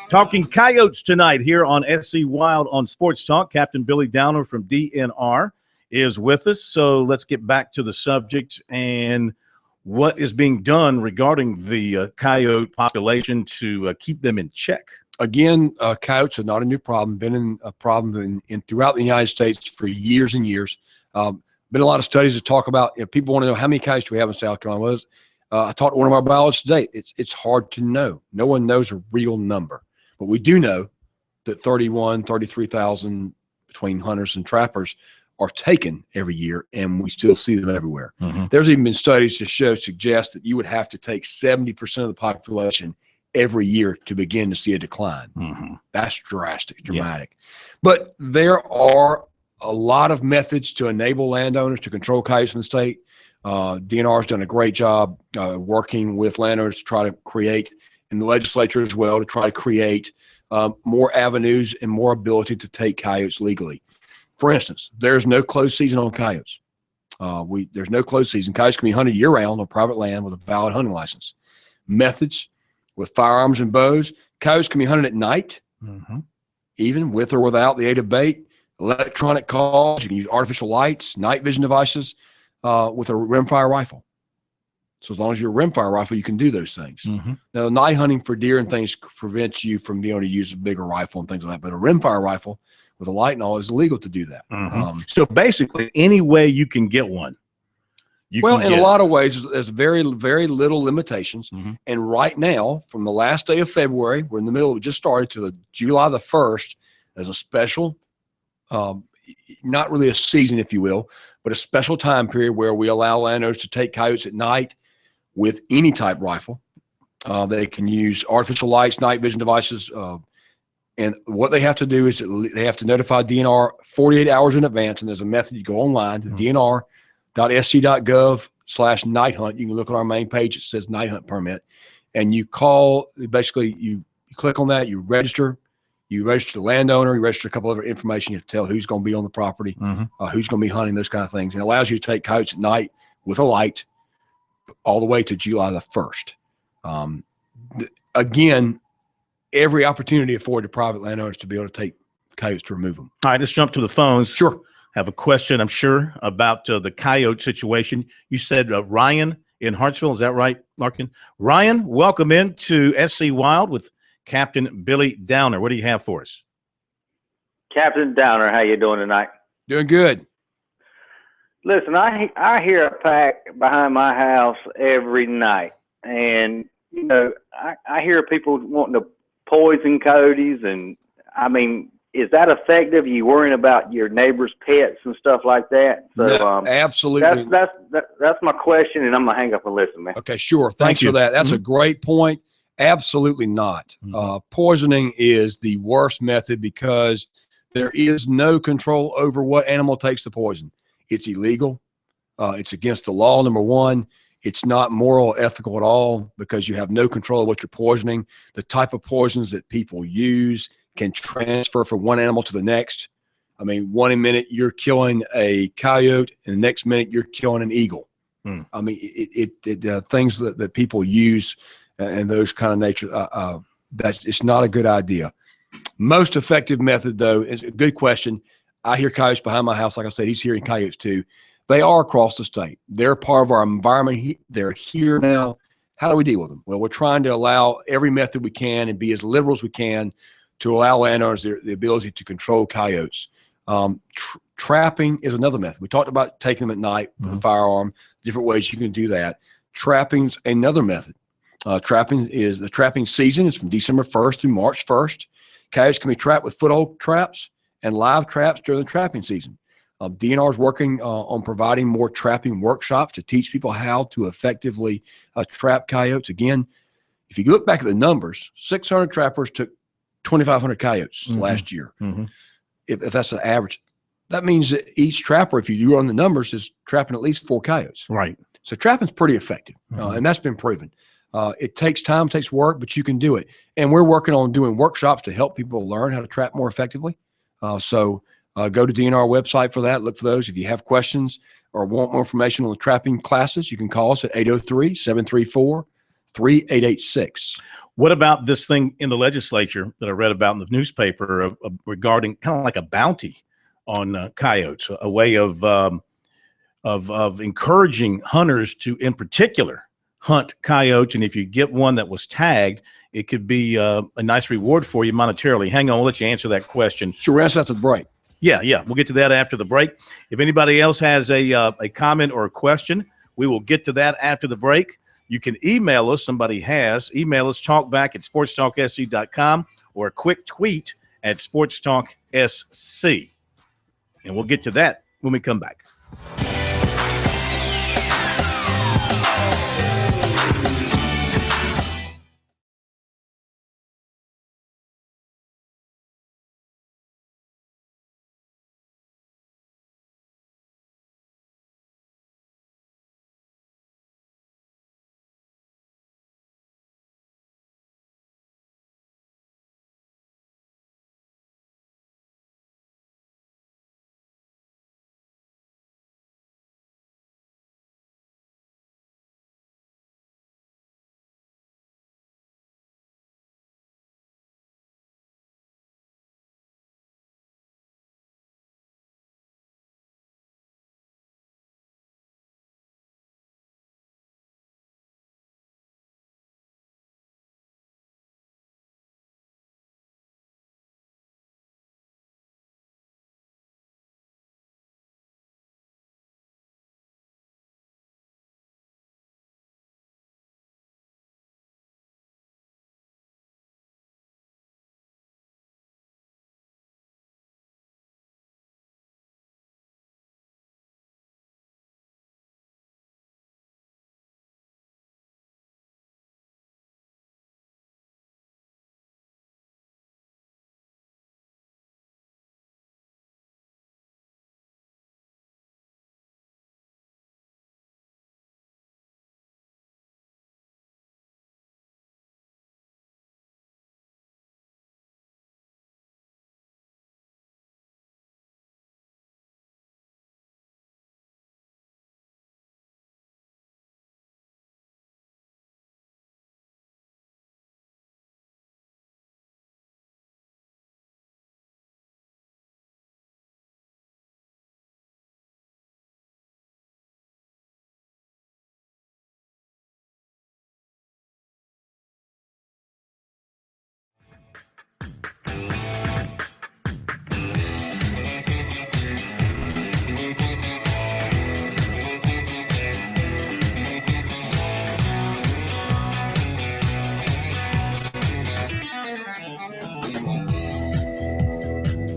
Talking coyotes tonight here on SC Wild on Sports Talk. Captain Billy Downer from DNR is with us. So let's get back to the subject and what is being done regarding the coyote population to keep them in check. Again, coyotes are not a new problem. Been in a problem in throughout the United States for years and years. Been a lot of studies that talk about, people want to know how many coyotes do we have in South Carolina. I talked to one of our biologists today. It's hard to know. No one knows a real number. But we do know that 33,000 between hunters and trappers are taken every year, and we still see them everywhere. Mm-hmm. There's even been studies to suggest that you would have to take 70% of the population every year to begin to see a decline. Mm-hmm. That's dramatic. Yeah. But there are a lot of methods to enable landowners to control coyotes in the state. DNR has done a great job working with landowners to try to create, in the legislature as well, to try to create more avenues and more ability to take coyotes legally. For instance, there's no closed season on coyotes. There's no closed season. Coyotes can be hunted year-round on private land with a valid hunting license. Methods with firearms and bows. Coyotes can be hunted at night, even with or without the aid of bait. Electronic calls. You can use artificial lights, night vision devices with a rimfire rifle. So as long as you're a rimfire rifle, you can do those things. Mm-hmm. Now, night hunting for deer and things prevents you from being able to use a bigger rifle and things like that. But a rimfire rifle with a light and all is illegal to do that. Mm-hmm. So basically, any way you can get one. In a lot of ways, there's very, very little limitations. Mm-hmm. And right now, from the last day of February, we're in the middle, we just started to the July the 1st, as a special, not really a season, if you will, but a special time period where we allow landowners to take coyotes at night with any type rifle. They can use artificial lights, night vision devices, and what they have to do is they have to notify DNR 48 hours in advance, and there's a method. You go online to dnr.sc.gov/night hunt. You can look on our main page. It says night hunt permit, and you call. Basically, you click on that. You register. You register the landowner. You register a couple other information. You have to tell who's going to be on the property, who's going to be hunting, those kind of things. And it allows you to take coyotes at night with a light all the way to July the 1st. Again, every opportunity afforded to private landowners to be able to take coyotes to remove them. All right, let's jump to the phones. Sure. Have a question, I'm sure, about the coyote situation. You said Ryan in Hartsville. Is that right, Larkin? Ryan, welcome in to SC Wild with Captain Billy Downer. What do you have for us? Captain Downer, how you doing tonight? Doing good. Listen, I hear a pack behind my house every night, and I hear people wanting to poison coyotes, and I mean, is that effective? Are you worrying about your neighbor's pets and stuff like that? So, no, absolutely. That's my question, and I'm gonna hang up and listen, man. Okay, sure. Thanks for that. That's a great point. Absolutely not. Poisoning is the worst method because there is no control over what animal takes the poison. It's illegal. It's against the law, number one. It's not moral, ethical at all because you have no control of what you're poisoning. The type of poisons that people use can transfer from one animal to the next. I mean, one minute you're killing a coyote, and the next minute you're killing an eagle. I mean, things that people use and those kind of nature, it's not a good idea. Most effective method, though, is a good question. I hear coyotes behind my house. Like I said, he's hearing coyotes too. They are across the state. They're part of our environment. They're here now. How do we deal with them? Well, we're trying to allow every method we can and be as liberal as we can to allow landowners the ability to control coyotes. Trapping is another method. We talked about taking them at night with a firearm, different ways you can do that. Trapping's another method. The trapping season is from December 1st through March 1st. Coyotes can be trapped with foothold traps and live traps during the trapping season. DNR is working on providing more trapping workshops to teach people how to effectively trap coyotes. Again, if you look back at the numbers, 600 trappers took 2,500 coyotes last year. If that's the average, that means that each trapper, if you run the numbers, is trapping at least 4 coyotes. Right. So trapping's pretty effective, and that's been proven. It takes time, takes work, but you can do it. And we're working on doing workshops to help people learn how to trap more effectively. So go to DNR website for that. Look for those. If you have questions or want more information on the trapping classes, you can call us at 803-734-3600. 3886. What about this thing in the legislature that I read about in the newspaper regarding kind of like a bounty on coyotes, a way of encouraging hunters to, in particular, hunt coyotes, and if you get one that was tagged, it could be a nice reward for you monetarily. Hang on, we'll let you answer that question. Sure, answer after the break. Yeah, we'll get to that after the break. If anybody else has a comment or a question, we will get to that after the break. You can email us. Somebody has. Email us, talkback@sportstalksc.com, or a quick tweet at sportstalksc. And we'll get to that when we come back.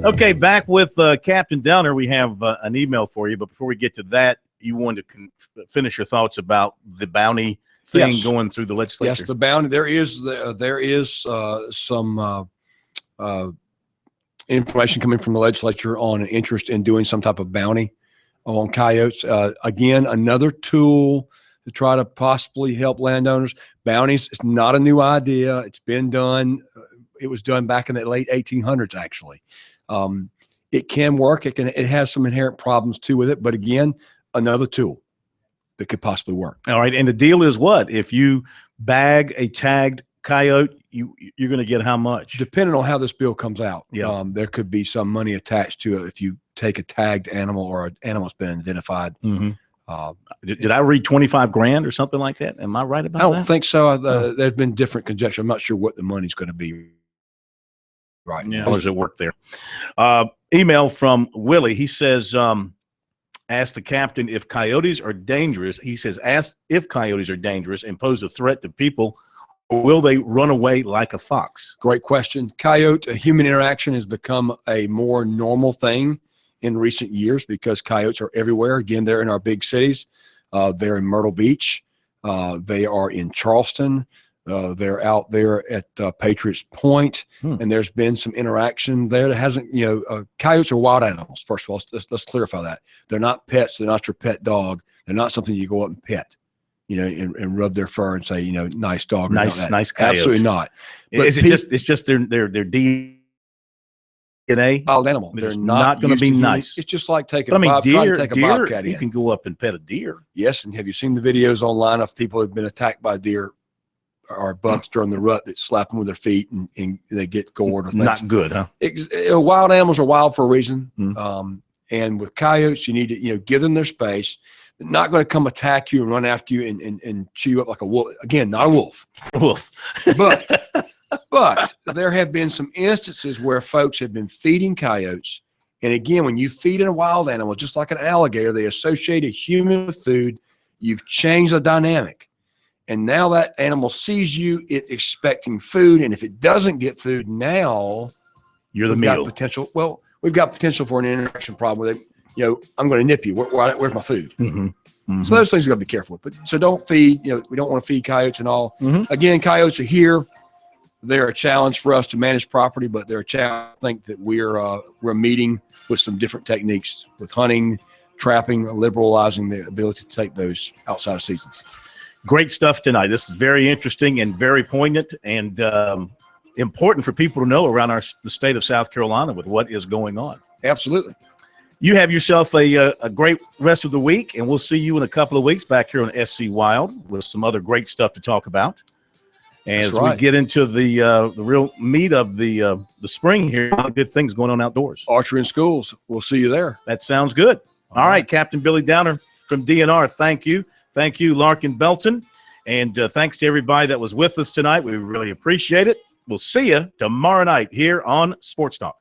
Okay, back with Captain Downer. We have an email for you, but before we get to that, you wanted to finish your thoughts about the bounty thing going through the legislature. Yes, the bounty. There is some information coming from the legislature on an interest in doing some type of bounty on coyotes. Again, another tool to try to possibly help landowners. Bounties is not a new idea. It's been done. It was done back in the late 1800s, actually. It can work. It has some inherent problems too with it, but again, another tool that could possibly work. All right, and the deal is what? If you bag a tagged coyote, you're going to get how much? Depending on how this bill comes out, yeah. There could be some money attached to it if you take a tagged animal or an animal that's been identified. Mm-hmm. Did I read 25 grand or something like that? Am I right about that? I don't think so. There's been different conjecture. I'm not sure what the money's going to be. Right. Yeah. Dollars at work there. Email from Willie. He says, ask the captain if coyotes are dangerous. He says, ask if coyotes are dangerous and pose a threat to people, or will they run away like a fox? Great question. Human interaction has become a more normal thing in recent years because coyotes are everywhere. Again, they're in our big cities. They're in Myrtle Beach. They are in Charleston. They're out there at Patriots Point, and there's been some interaction there that hasn't, coyotes are wild animals. First of all, let's clarify that. They're not pets. They're not your pet dog. They're not something you go up and pet, and rub their fur and say, nice dog. Nice coyote. Absolutely not. But it's just their DNA. Wild animal. They're not going to be nice. It's just like taking deer, a bobcat in. You can go up and pet a deer. Yes, and have you seen the videos online of people who've been attacked by deer? are bucks during the rut that slap them with their feet and they get gored or things. Not good, huh? Wild animals are wild for a reason. Mm. And with coyotes, you need to, give them their space. They're not going to come attack you and run after you and chew you up like a wolf. Again, not a wolf. Wolf. But there have been some instances where folks have been feeding coyotes. And again, when you feed a wild animal, just like an alligator, they associate a human with food. You've changed the dynamic. And now that animal sees you, it's expecting food. And if it doesn't get food now, you're the meal. We've got potential for an interaction problem where they, I'm going to nip you. Where's my food? Mm-hmm. Mm-hmm. So those things you got to be careful with. But so don't feed. We don't want to feed coyotes and all. Mm-hmm. Again, coyotes are here. They're a challenge for us to manage property, but they're a challenge. I think that we're meeting with some different techniques with hunting, trapping, liberalizing the ability to take those outside of seasons. Great stuff tonight. This is very interesting and very poignant and important for people to know around the state of South Carolina with what is going on. Absolutely. You have yourself a great rest of the week, and we'll see you in a couple of weeks back here on SC Wild with some other great stuff to talk about. And as we get into the real meat of the spring here, a lot of good things going on outdoors. Archery in schools. We'll see you there. That sounds good. All right, Captain Billy Downer from DNR, thank you. Thank you, Larkin Belton. And thanks to everybody that was with us tonight. We really appreciate it. We'll see you tomorrow night here on Sports Talk.